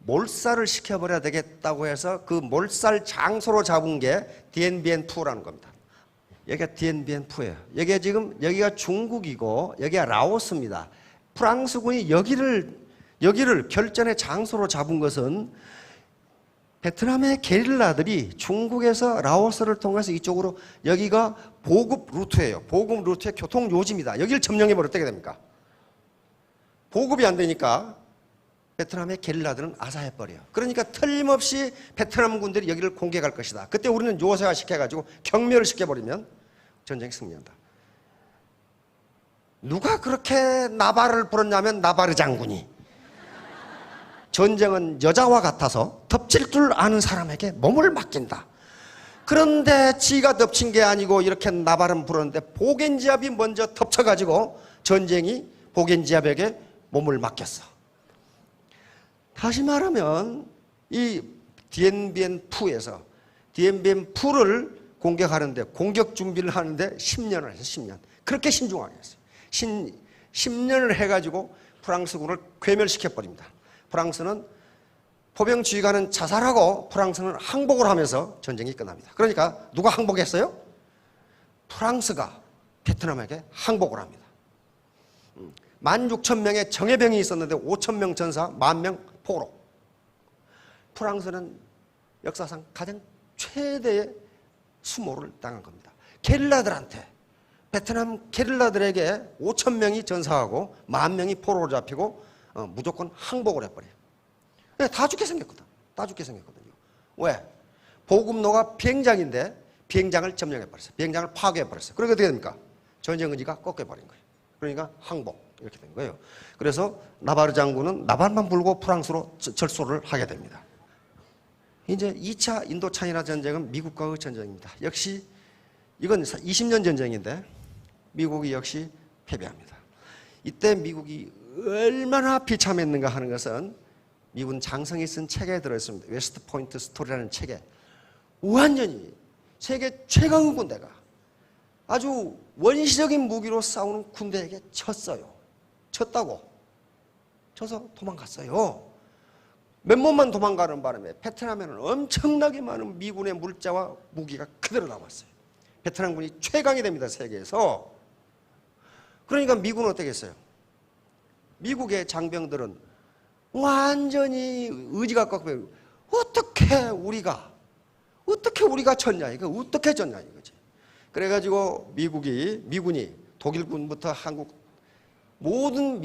몰살을 시켜버려야 되겠다고 해서 그 몰살 장소로 잡은 게 디엔비엔푸라는 겁니다. 여기가 디엔비엔푸예요. 여기가 중국이고 여기가 라오스입니다. 프랑스군이 여기를 결전의 장소로 잡은 것은 베트남의 게릴라들이 중국에서 라오스를 통해서 이쪽으로, 여기가 보급 루트예요. 보급 루트의 교통 요지입니다. 여기를 점령해버려 어떻게 됩니까? 보급이 안 되니까 베트남의 게릴라들은 아사해버려요. 그러니까 틀림없이 베트남 군들이 여기를 공격할 것이다. 그때 우리는 요새화 시켜가지고 경멸을 시켜버리면 전쟁이 승리한다. 누가 그렇게 나발을 불었냐면 나바르 장군이. 전쟁은 여자와 같아서 덮칠 줄 아는 사람에게 몸을 맡긴다. 그런데 지가 덮친 게 아니고 이렇게 나발은 불었는데 복겐지압이 먼저 덮쳐가지고 전쟁이 복겐지압에게 몸을 맡겼어. 다시 말하면 이 디엔비엔푸에서 디엔비엔푸를 공격하는데, 공격 준비를 하는데 10년을 했어요. 10년. 그렇게 신중하게 했어요. 10년을 해가지고 프랑스군을 괴멸시켜버립니다. 프랑스는 포병 지휘관은 자살하고 프랑스는 항복을 하면서 전쟁이 끝납니다. 그러니까 누가 항복했어요? 프랑스가 베트남에게 항복을 합니다. 16,000명의 정예병이 있었는데 5,000명 전사, 10,000명 포로. 프랑스는 역사상 가장 최대의 수모를 당한 겁니다. 게릴라들한테, 베트남 게릴라들에게 5,000명이 전사하고 10,000명이 포로로 잡히고 무조건 항복을 해버려요. 다 죽게 생겼거든. 다 죽게 생겼거든요. 왜? 보급로가 비행장인데 비행장을 점령해버렸어요. 비행장을 파괴해버렸어요. 그러니까 어떻게 됩니까? 전쟁 의지가 꺾여버린 거예요. 그러니까 항복 이렇게 된 거예요. 그래서 나바르 장군은 나발만 불고 프랑스로 절소를 하게 됩니다. 이제 2차 인도차이나 전쟁은 미국과의 전쟁입니다. 역시 이건 20년 전쟁인데 미국이 역시 패배합니다. 이때 미국이 얼마나 비참했는가 하는 것은 미군 장성이 쓴 책에 들어있습니다. 웨스트 포인트 스토리라는 책에 완전히 세계 최강의 군대가 아주 원시적인 무기로 싸우는 군대에게 졌어요. 졌다고. 져서 도망갔어요. 몇 몸만 도망가는 바람에 베트남에는 엄청나게 많은 미군의 물자와 무기가 그대로 남았어요. 베트남군이 최강이 됩니다. 세계에서. 그러니까 미군은 어떻게 했어요? 미국의 장병들은 완전히 의지가 꺾여요. 어떻게 우리가 졌냐, 이거 어떻게 졌냐 이거지. 그래가지고 미군이 독일군부터 한국 모든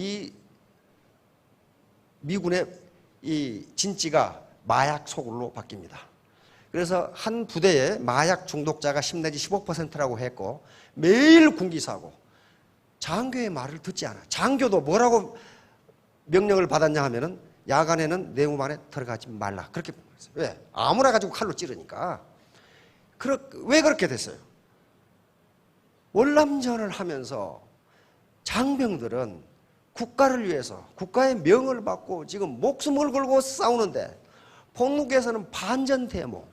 미군의 이 진지가 마약 소굴로 바뀝니다. 그래서 한 부대에 마약 중독자가 10 내지 15%라고 했고 매일 군기사고 장교의 말을 듣지 않아. 장교도 뭐라고 명령을 받았냐 하면은 야간에는 내무반에 들어가지 말라. 그렇게 했어요. 왜? 아무나 가지고 칼로 찌르니까. 왜 그렇게 됐어요? 월남전을 하면서 장병들은 국가를 위해서 국가의 명을 받고 지금 목숨을 걸고 싸우는데 본국에서는 반전대모,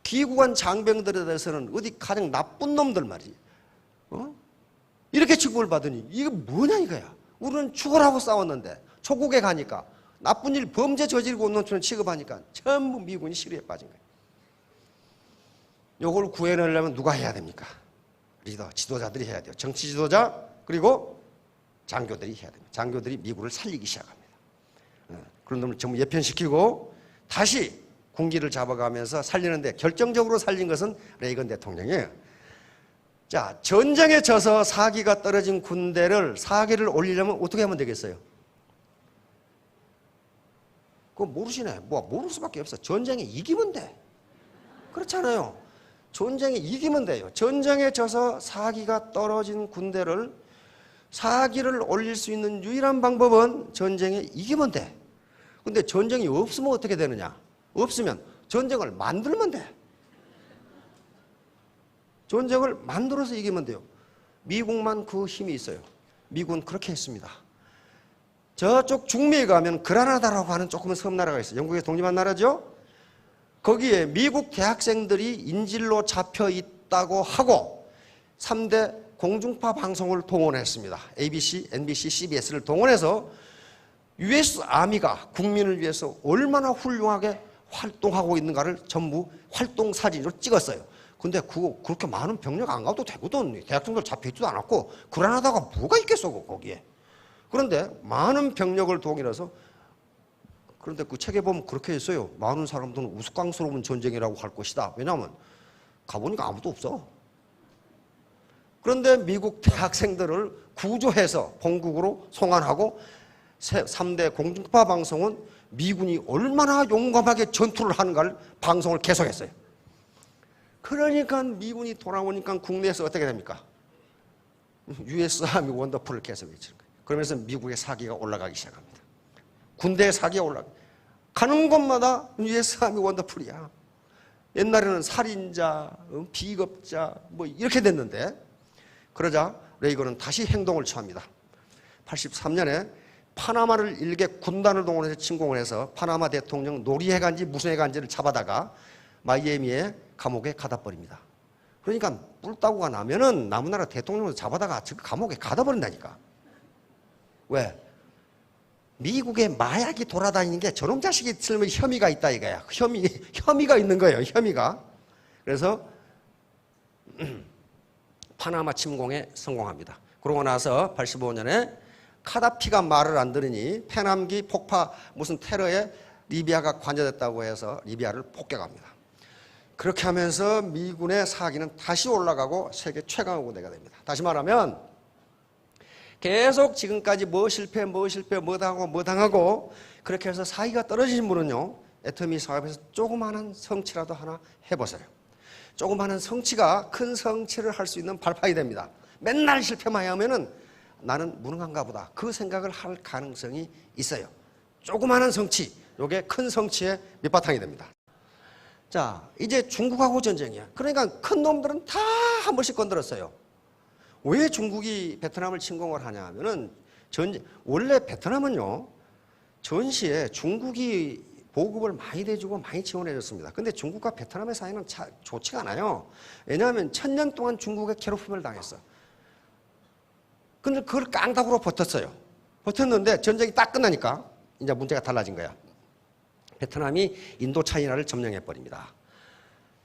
기구관 장병들에 대해서는 어디 가장 나쁜 놈들 말이지. 이렇게 취급을 받으니 이게 뭐냐 이거야. 우리는 죽으라고 싸웠는데 초국에 가니까 나쁜 일, 범죄 저지르고 온 놈처럼 취급하니까 전부 미군이 시리에 빠진 거예요. 이걸 구해내려면 누가 해야 됩니까? 리더, 지도자들이 해야 돼요. 정치 지도자 그리고 장교들이 해야 됩니다. 장교들이 미군을 살리기 시작합니다. 그런 놈을 전부 예편시키고 다시 군기를 잡아가면서 살리는데 결정적으로 살린 것은 레이건 대통령이에요. 자, 전쟁에 져서 사기가 떨어진 군대를 사기를 올리려면 어떻게 하면 되겠어요? 그거 모르시네. 모를 수밖에 없어. 전쟁에 이기면 돼. 그렇잖아요. 전쟁에 이기면 돼요. 전쟁에 져서 사기가 떨어진 군대를 사기를 올릴 수 있는 유일한 방법은 전쟁에 이기면 돼. 근데 전쟁이 없으면 어떻게 되느냐? 없으면 전쟁을 만들면 돼. 전쟁을 만들어서 이기면 돼요. 미국만 그 힘이 있어요. 미국은 그렇게 했습니다. 저쪽 중미에 가면 그라나다라고 하는 조그만 섬나라가 있어요. 영국의 독립한 나라죠. 거기에 미국 대학생들이 인질로 잡혀 있다고 하고 3대 공중파 방송을 동원했습니다. ABC, NBC, CBS를 동원해서 US 아미가 국민을 위해서 얼마나 훌륭하게 활동하고 있는가를 전부 활동 사진으로 찍었어요. 근데 그거 그렇게 많은 병력 안 가도 되거든. 대학생들 잡혀있지도 않았고 그라나다가 뭐가 있겠어 거기에. 그런데 많은 병력을 동원해서, 그런데 그 책에 보면 그렇게 했어요. 많은 사람들은 우스꽝스러운 전쟁이라고 할 것이다. 왜냐하면 가보니까 아무도 없어. 그런데 미국 대학생들을 구조해서 본국으로 송환하고 3대 공중파 방송은 미군이 얼마나 용감하게 전투를 하는가를 방송을 계속했어요. 그러니까 미군이 돌아오니까 국내에서 어떻게 됩니까? US 아미 원더풀을 계속 외치는 거예요. 그러면서 미국의 사기가 올라가기 시작합니다. 군대의 사기가 가는 곳마다 US 아미 원더풀이야. 옛날에는 살인자, 비겁자 뭐 이렇게 됐는데, 그러자 레이건은 다시 행동을 취합니다. 83년에 파나마를 일개 군단을 동원해서 침공을 해서 파나마 대통령 노리해간지 무슨 해간지를 잡아다가 마이애미의 감옥에 가다 버립니다. 그러니까 뿔따구가 나면은 남나라 대통령을 잡아다가 감옥에 가다 버린다니까. 왜? 미국에 마약이 돌아다니는 게 저놈 자식이 틀면 혐의가 있다 이거야. 혐의가 있는 거예요. 혐의가. 그래서 파나마 침공에 성공합니다. 그러고 나서 85년에 카다피가 말을 안 들으니 페남기 폭파 무슨 테러에 리비아가 관여됐다고 해서 리비아를 폭격합니다. 그렇게 하면서 미군의 사기는 다시 올라가고 세계 최강의 군대가 됩니다. 다시 말하면 계속 지금까지 뭐 당하고 그렇게 해서 사기가 떨어지신 분은요, 애터미 사업에서 조그마한 성취라도 하나 해보세요. 조그마한 성취가 큰 성취를 할 수 있는 발판이 됩니다. 맨날 실패만 하면은 나는 무능한가 보다, 그 생각을 할 가능성이 있어요. 조그마한 성취, 이게 큰 성취의 밑바탕이 됩니다. 자, 이제 중국하고 전쟁이야. 그러니까 큰 놈들은 다 한 번씩 건드렸어요. 왜 중국이 베트남을 침공을 하냐 하면은 원래 베트남은요, 전시에 중국이 보급을 많이 대주고 많이 지원해 줬습니다. 근데 중국과 베트남의 사이는 좋지가 않아요. 왜냐하면 1000년 동안 중국에 괴롭힘을 당했어. 근데 그걸 깡다구로 버텼어요. 버텼는데 전쟁이 딱 끝나니까 이제 문제가 달라진 거야. 베트남이 인도차이나를 점령해 버립니다.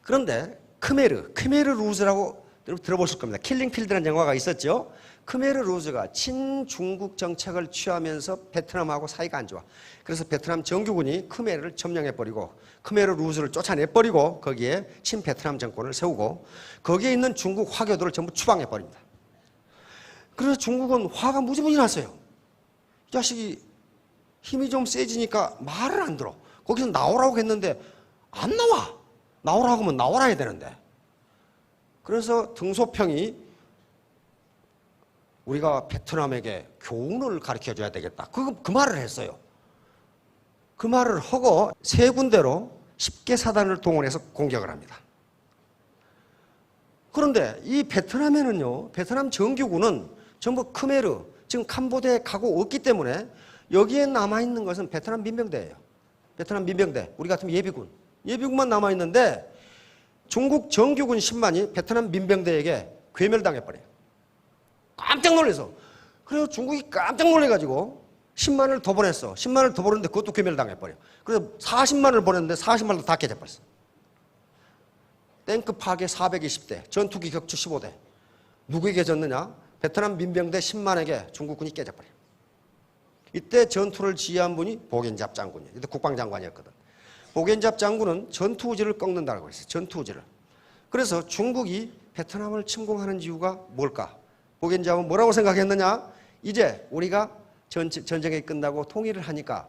그런데 크메르 루즈라고 들어보실 겁니다. 킬링필드라는 영화가 있었죠. 크메르 루즈가 친중국 정책을 취하면서 베트남하고 사이가 안 좋아. 그래서 베트남 정규군이 크메르를 점령해버리고 크메르 루즈를 쫓아내버리고 거기에 친베트남 정권을 세우고 거기에 있는 중국 화교들을 전부 추방해버립니다. 그래서 중국은 화가 무지무지 났어요. 이 자식이 힘이 좀 세지니까 말을 안 들어. 거기서 나오라고 했는데 안 나와. 나오라고 하면 나오라 해야 되는데. 그래서 등소평이 우리가 베트남에게 교훈을 가르쳐줘야 되겠다. 그 말을 했어요. 그 말을 하고 세 군데로 10개 사단을 동원해서 공격을 합니다. 그런데 이 베트남에는요, 베트남 정규군은 전부 크메르, 지금 캄보디아에 가고 없기 때문에 여기에 남아있는 것은 베트남 민병대예요. 베트남 민병대, 우리 같으면 예비군만 남아있는데 중국 정규군 10만이 베트남 민병대에게 괴멸당해버려요. 깜짝 놀라서. 그래서 중국이 깜짝 놀래가지고 10만을 더 보냈어. 10만을 더 보냈는데 그것도 괴멸당해버려. 그래서 40만을 보냈는데 40만도 다 깨져버렸어. 탱크 파괴 420대, 전투기 격추 15대. 누구에게 졌느냐? 베트남 민병대 10만에게 중국군이 깨져버려. 이때 전투를 지휘한 분이 보겐잡 장군이에요. 이때 국방장관이었거든. 보겐잡 장군은 전투우지를 꺾는다고 했어요. 전투우지를. 그래서 중국이 베트남을 침공하는 이유가 뭘까? 보겐잡은 뭐라고 생각했느냐? 이제 우리가 전쟁이 끝나고 통일을 하니까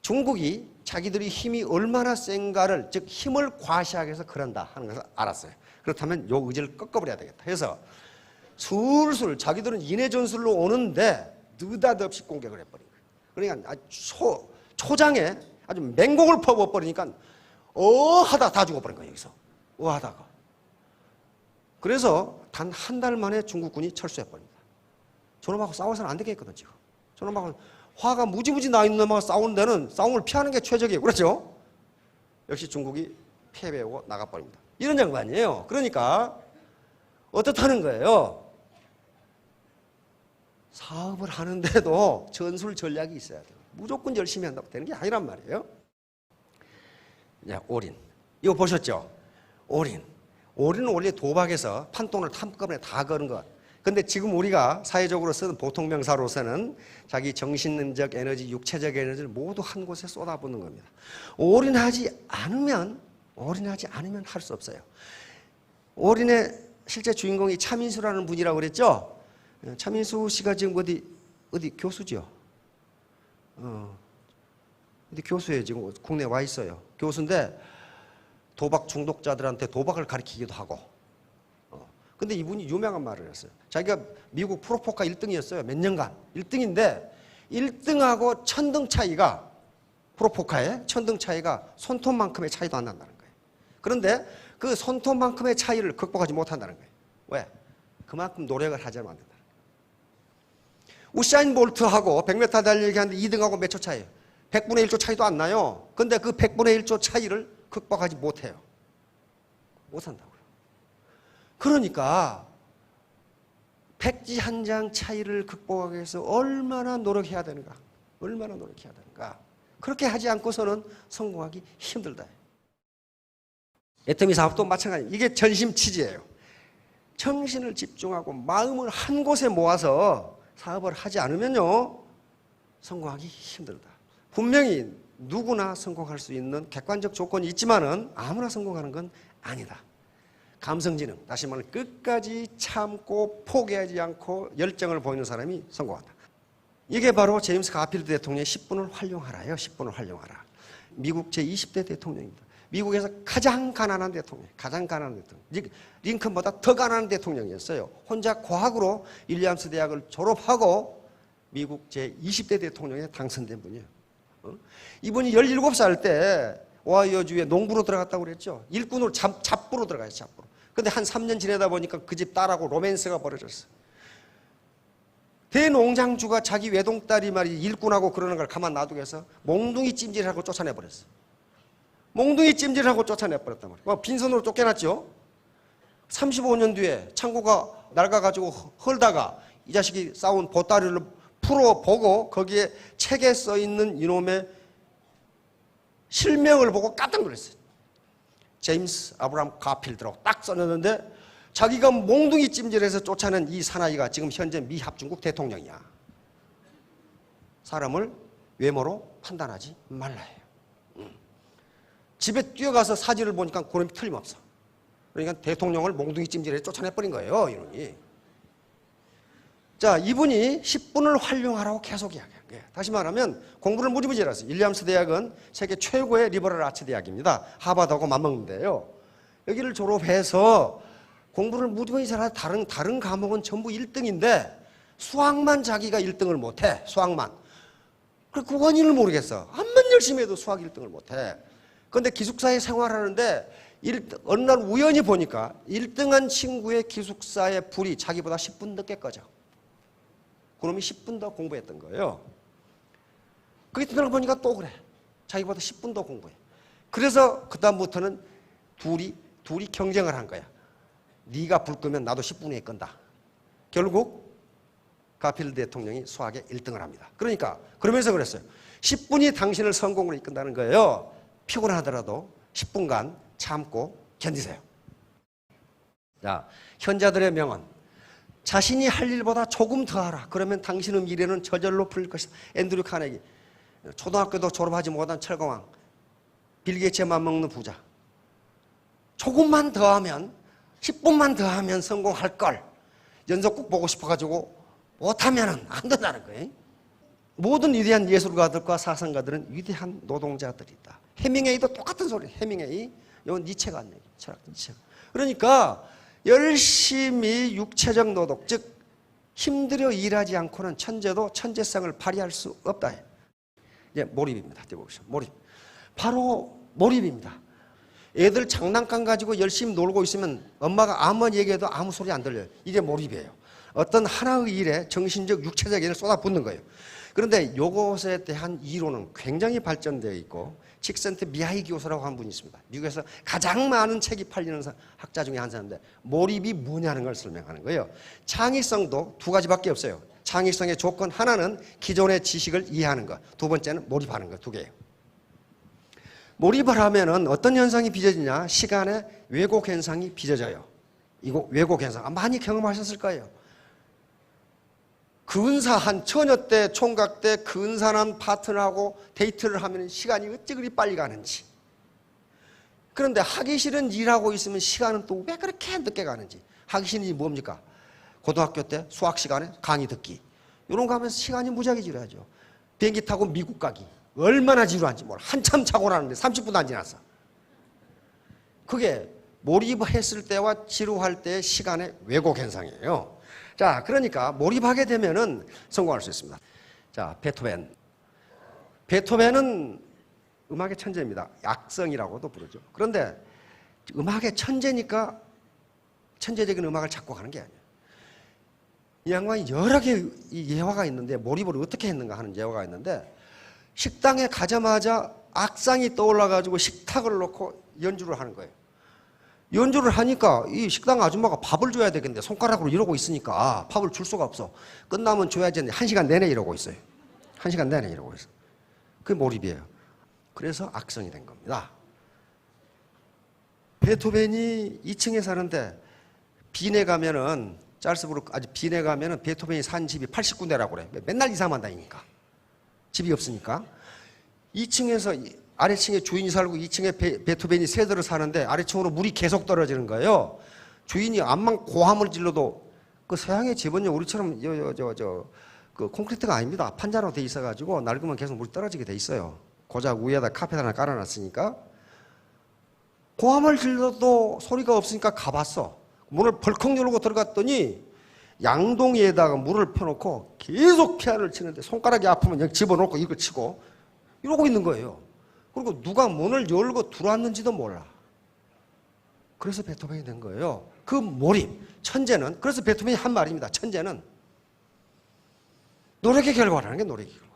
중국이 자기들이 힘이 얼마나 센가를, 즉 힘을 과시하기 위해서 그런다 하는 것을 알았어요. 그렇다면 요 의지를 꺾어버려야 되겠다 해서 술술 자기들은 인해 전술로 오는데 느닷없이 공격을 해버린 거예요. 그러니까 초장에 아주 맹공을 퍼부어버리니까 하다 다 죽어버린 거예요. 여기서 하다가. 그래서 단 한 달 만에 중국군이 철수해버립니다. 저놈하고 싸워서는 안 되겠거든 지금. 저놈하고 화가 무지무지 나 있는 놈하고 싸우는 데는 싸움을 피하는 게 최적이에요. 그렇죠? 역시 중국이 패배하고 나가버립니다. 이런 장관이에요. 그러니까 어떻다는 거예요? 사업을 하는데도 전술 전략이 있어야 돼요. 무조건 열심히 한다고 되는 게 아니란 말이에요. 자, 올인. 이거 보셨죠? 올인은 원래 도박에서 판돈을 한꺼번에 다 거는 것. 근데 지금 우리가 사회적으로 쓰는 보통 명사로서는 자기 정신적 에너지, 육체적 에너지를 모두 한 곳에 쏟아붓는 겁니다. 올인하지 않으면 할 수 없어요. 올인의 실제 주인공이 차민수라는 분이라고 그랬죠? 차민수 씨가 지금 어디 교수죠? 어디 교수예요. 지금 국내에 와 있어요. 교수인데 도박 중독자들한테 도박을 가르치기도 하고. 근데 이분이 유명한 말을 했어요. 자기가 미국 프로포카 1등이었어요. 몇 년간. 1등인데 1등하고 천등 차이가 프로포카의 천등 차이가 손톱만큼의 차이도 안 난다는 거예요. 그런데 그 손톱만큼의 차이를 극복하지 못한다는 거예요. 왜? 그만큼 노력을 하지 않으면 안 된다. 우사인 볼트하고 100m 달리기 하는데 2등하고 몇 초 차이예요? 100분의 1초 차이도 안 나요. 근데 그 100분의 1초 차이를 극복하지 못해요. 못한다고요. 그러니까 백지 한 장 차이를 극복하기 위해서 얼마나 노력해야 되는가. 얼마나 노력해야 되는가. 그렇게 하지 않고서는 성공하기 힘들다. 애터미 사업도 마찬가지. 이게 전심 취지예요. 정신을 집중하고 마음을 한 곳에 모아서 사업을 하지 않으면요, 성공하기 힘들다. 분명히 누구나 성공할 수 있는 객관적 조건이 있지만은 아무나 성공하는 건 아니다. 감성지능, 다시 말해 끝까지 참고 포기하지 않고 열정을 보이는 사람이 성공한다. 이게 바로 제임스 가필드 대통령의 10분을 활용하라예요. 10분을 활용하라. 미국 제20대 대통령입니다. 미국에서 가장 가난한 대통령, 가장 가난한 대통령. 링컨보다 더 가난한 대통령이었어요. 혼자 과학으로 윌리엄스 대학을 졸업하고 미국 제20대 대통령에 당선된 분이에요. 이분이 17살 때 오하이오주에 농부로 들어갔다고 그랬죠. 일꾼으로 잡부로 들어가요. 잡부로. 근데 한 3년 지내다 보니까 그 집 딸하고 로맨스가 벌어졌어요. 대농장주가 자기 외동딸이 말이 일꾼하고 그러는 걸 가만 놔두고 해서 몽둥이 찜질하고 쫓아내버렸어요. 몽둥이 찜질하고 쫓아내버렸단 말이에요. 빈손으로 쫓겨났죠. 35년 뒤에 창고가 낡아가지고 헐다가 이 자식이 싸운 보따리를 풀어보고 거기에 책에 써있는 이놈의 실명을 보고 깜짝 놀랐어요. 제임스 아브라함 가필드라고 딱 써놨는데 자기가 몽둥이 찜질해서 쫓아낸 이 사나이가 지금 현재 미 합중국 대통령이야. 사람을 외모로 판단하지 말라 해요. 집에 뛰어가서 사진을 보니까 그놈이 틀림없어. 그러니까 대통령을 몽둥이 찜질해서 쫓아내버린 거예요. 이놈이. 자, 이분이 10분을 활용하라고 계속 이야기한 거예요. 다시 말하면 공부를 무지무지 해놨어요. 윌리엄스 대학은 세계 최고의 리버럴 아츠 대학입니다. 하버드하고 맞먹는데요. 여기를 졸업해서 공부를 무지무지 잘하는 다른 과목은 전부 1등인데 수학만 자기가 1등을 못해. 수학만. 그래, 그 원인을 모르겠어. 암만 열심히 해도 수학 1등을 못해. 그런데 기숙사에 생활하는데 어느 날 우연히 보니까 1등한 친구의 기숙사의 불이 자기보다 10분 늦게 꺼져. 그놈이 10분 더 공부했던 거예요. 그 이튿날 보니까 또 그래. 자기보다 10분 더 공부해. 그래서 그 다음부터는 둘이 경쟁을 한 거야. 네가 불 끄면 나도 10분에 끈다. 결국 가필드 대통령이 수학에 1등을 합니다. 그러니까 그러면서 그랬어요. 10분이 당신을 성공으로 이끈다는 거예요. 피곤하더라도 10분간 참고 견디세요. 자, 현자들의 명언. 자신이 할 일보다 조금 더 하라. 그러면 당신의 미래는 저절로 풀릴 것이다. 앤드류 카네기. 초등학교도 졸업하지 못한 철거왕. 빌 게이츠에 맞먹는 부자. 조금만 더 하면 10분만 더 하면 성공할 걸. 연속극 보고 싶어가지고 못하면 안 된다는 거예요. 모든 위대한 예술가들과 사상가들은 위대한 노동자들이다. 해밍웨이도 똑같은 소리. 해밍웨이. 이건 니체가 한 얘기. 철학 니체가. 그러니까 열심히 육체적 노동, 즉 힘들여 일하지 않고는 천재도 천재성을 발휘할 수 없다. 이제 몰입입니다. 띄워보시죠. 몰입. 바로 몰입입니다. 애들 장난감 가지고 열심히 놀고 있으면 엄마가 아무리 얘기해도 아무 소리 안 들려요. 이게 몰입이에요. 어떤 하나의 일에 정신적, 육체적 에너지를 쏟아붓는 거예요. 그런데 이것에 대한 이론은 굉장히 발전되어 있고 칙센트 미하이 교수라고 한 분이 있습니다. 미국에서 가장 많은 책이 팔리는 학자 중에 한 사람인데 몰입이 뭐냐는 걸 설명하는 거예요. 창의성도 두 가지밖에 없어요. 창의성의 조건 하나는 기존의 지식을 이해하는 것, 두 번째는 몰입하는 것, 두 개예요. 몰입을 하면은 어떤 현상이 빚어지냐? 시간의 왜곡 현상이 빚어져요. 이거 왜곡 현상 많이 경험하셨을 거예요. 근사한 처녀 때, 총각 때 근사한 파트너하고 데이트를 하면 시간이 어찌 그리 빨리 가는지. 그런데 하기 싫은 일하고 있으면 시간은 또 왜 그렇게 늦게 가는지. 하기 싫은 일이 뭡니까? 고등학교 때 수학 시간에 강의 듣기. 이런 거 하면서 시간이 무지하게 지루하죠. 비행기 타고 미국 가기. 얼마나 지루한지 몰라. 한참 자고 나는데 30분도 안 지났어. 그게 몰입했을 때와 지루할 때의 시간의 왜곡 현상이에요. 자, 그러니까 몰입하게 되면은 성공할 수 있습니다. 자, 베토벤. 베토벤은 음악의 천재입니다. 악성이라고도 부르죠. 그런데 음악의 천재니까 천재적인 음악을 작곡하는 게 아니에요. 이 양반이 여러 개의 예화가 있는데 몰입을 어떻게 했는가 하는 예화가 있는데 식당에 가자마자 악상이 떠올라가지고 식탁을 놓고 연주를 하는 거예요. 연주를 하니까 이 식당 아줌마가 밥을 줘야 되겠는데 손가락으로 이러고 있으니까 밥을 줄 수가 없어. 끝나면 줘야지 했는데 1시간 내내 이러고 있어요. 1시간 내내 이러고 있어요. 그게 몰입이에요. 그래서 악성이 된 겁니다. 베토벤이 2층에 사는데 빈에 가면은 짤스부르크 아주 빈에 가면은 베토벤이 산 집이 80군데라고 그래. 맨날 이사만 다니니까. 집이 없으니까. 2층에서 아래층에 주인이 살고 2층에 베토벤이 세대로 사는데 아래층으로 물이 계속 떨어지는 거예요. 주인이 암만 고함을 질러도 그 서양의 집은요 우리처럼 그 콘크리트가 아닙니다. 판자로 돼 있어가지고 낡으면 계속 물이 떨어지게 돼 있어요. 고작 위에다 카펫 하나 깔아놨으니까 고함을 질러도 소리가 없으니까 가봤어. 문을 벌컥 열고 들어갔더니 양동이에다가 물을 펴놓고 계속 피아노를 치는데 손가락이 아프면 여기 집어넣고 이걸 치고 이러고 있는 거예요. 그리고 누가 문을 열고 들어왔는지도 몰라. 그래서 베토벤이 된 거예요. 그 몰입, 천재는, 그래서 베토벤이 한 말입니다. 천재는 노력의 결과라는 게 노력의 결과.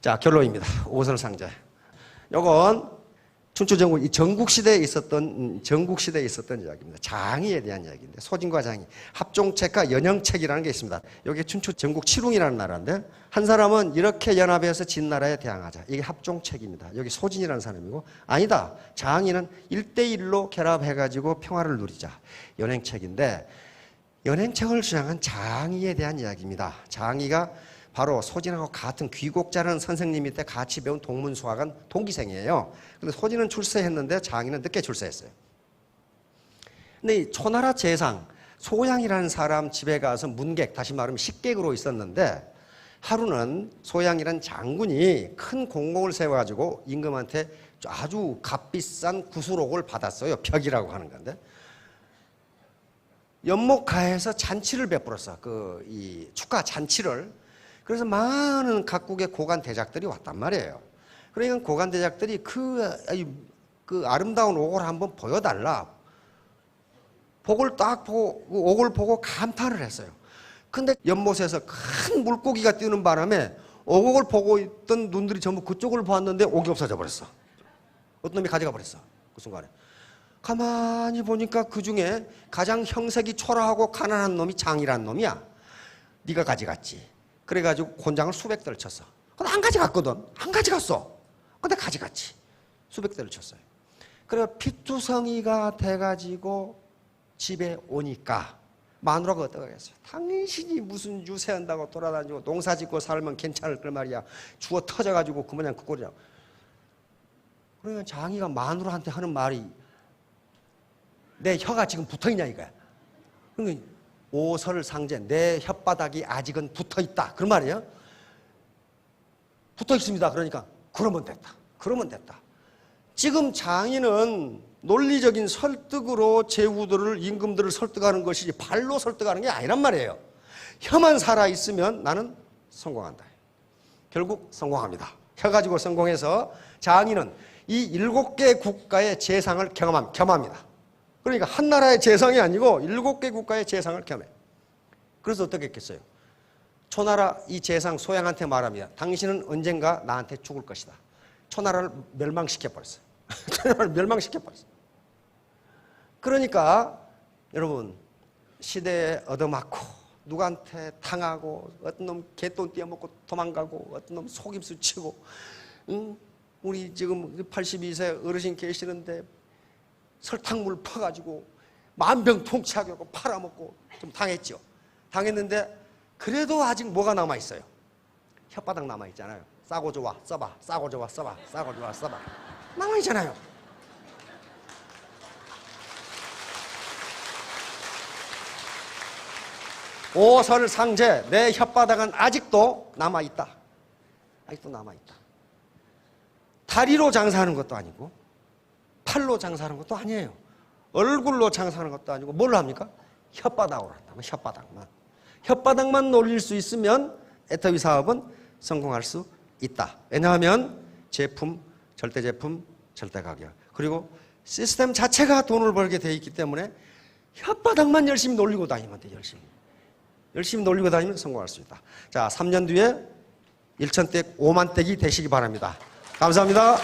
자, 결론입니다. 오설상제. 요건 춘추전국, 이 전국시대에 있었던 이야기입니다. 장의에 대한 이야기인데, 소진과 장의, 합종책과 연영책이라는 게 있습니다. 여기 춘추전국 칠웅이라는 나라인데, 한 사람은 이렇게 연합해서 진 나라에 대항하자. 이게 합종책입니다. 여기 소진이라는 사람이고, 아니다. 장의는 1대1로 결합해가지고 평화를 누리자. 연행책인데, 연행책을 주장한 장의에 대한 이야기입니다. 장의가 바로 소진하고 같은 귀곡자라는 선생님 밑에 같이 배운 동문수학은 동기생이에요. 근데 소진은 출세했는데 장의는 늦게 출세했어요. 근데 이 초나라 재상, 소양이라는 사람 집에 가서 문객, 다시 말하면 식객으로 있었는데 하루는 소양이라는 장군이 큰 공공을 세워가지고 임금한테 아주 값비싼 구슬옥을 받았어요. 벽이라고 하는 건데. 연목가에서 잔치를 베풀었어. 이 축하 잔치를. 그래서 많은 각국의 고관 대작들이 왔단 말이에요. 그러니까 고관 대작들이 그 아름다운 옥을 한번 보여달라. 복을 딱 보고, 옥을 보고 감탄을 했어요. 근데 연못에서 큰 물고기가 뛰는 바람에 옥을 보고 있던 눈들이 전부 그쪽을 보았는데 옥이 없어져 버렸어. 어떤 놈이 가져가 버렸어. 그 순간에. 가만히 보니까 그 중에 가장 형색이 초라하고 가난한 놈이 장이라는 놈이야. 네가 가져갔지. 그래가지고 곤장을 수백 대를 쳤어. 근데 안 가져갔거든. 안 가져갔어. 근데 가져갔지. 수백 대를 쳤어요. 그래 피투성이가 돼가지고 집에 오니까 마누라가 어떡하겠어요. 당신이 무슨 유세한다고 돌아다니고 농사 짓고 살면 괜찮을 걸 말이야. 죽어 터져가지고 그 모양 그 꼴이야. 그러면 장이가 마누라한테 하는 말이 내 혀가 지금 붙어있냐 이거야. 그러니까 오설상제, 내 혓바닥이 아직은 붙어있다. 그런 말이에요. 붙어있습니다. 그러니까 그러면 됐다. 그러면 됐다. 지금 장인은 논리적인 설득으로 제후들을, 임금들을 설득하는 것이지 발로 설득하는 게 아니란 말이에요. 혀만 살아있으면 나는 성공한다. 결국 성공합니다. 해가지고 성공해서 장인은 이 7개 국가의 재상을 겸합니다. 그러니까 한 나라의 재상이 아니고 7개 국가의 재상을 겸해. 그래서 어떻게 했겠어요? 초나라 이 재상 소양한테 말합니다. 당신은 언젠가 나한테 죽을 것이다. 초나라를 멸망시켜버렸어요. 초나라를 멸망시켜버렸어요. 그러니까 여러분 시대에 얻어맞고 누구한테 당하고 어떤 놈 개돈 떼어먹고 도망가고 어떤 놈 속임수 치고 우리 지금 82세 어르신 계시는데 설탕물 퍼가지고 만병통치하게 하고 팔아먹고 좀 당했죠. 당했는데 그래도 아직 뭐가 남아있어요? 혓바닥 남아있잖아요. 싸고 좋아 써봐, 싸고 좋아 써봐, 싸고 좋아 써봐 남아있잖아요. 오설상제 내 혓바닥은 아직도 남아있다. 아직도 남아있다. 다리로 장사하는 것도 아니고 팔로 장사하는 것도 아니에요. 얼굴로 장사하는 것도 아니고 뭘로 합니까? 혓바닥으로 한다. 혓바닥만. 혓바닥만 놀릴 수 있으면 애터미 사업은 성공할 수 있다. 왜냐하면 제품, 절대제품, 절대가격 그리고 시스템 자체가 돈을 벌게 돼 있기 때문에 혓바닥만 열심히 놀리고 다니면 돼. 열심히 놀리고 다니면 성공할 수 있다. 자, 3년 뒤에 1,000댁 5만 댁이 되시기 바랍니다. 감사합니다.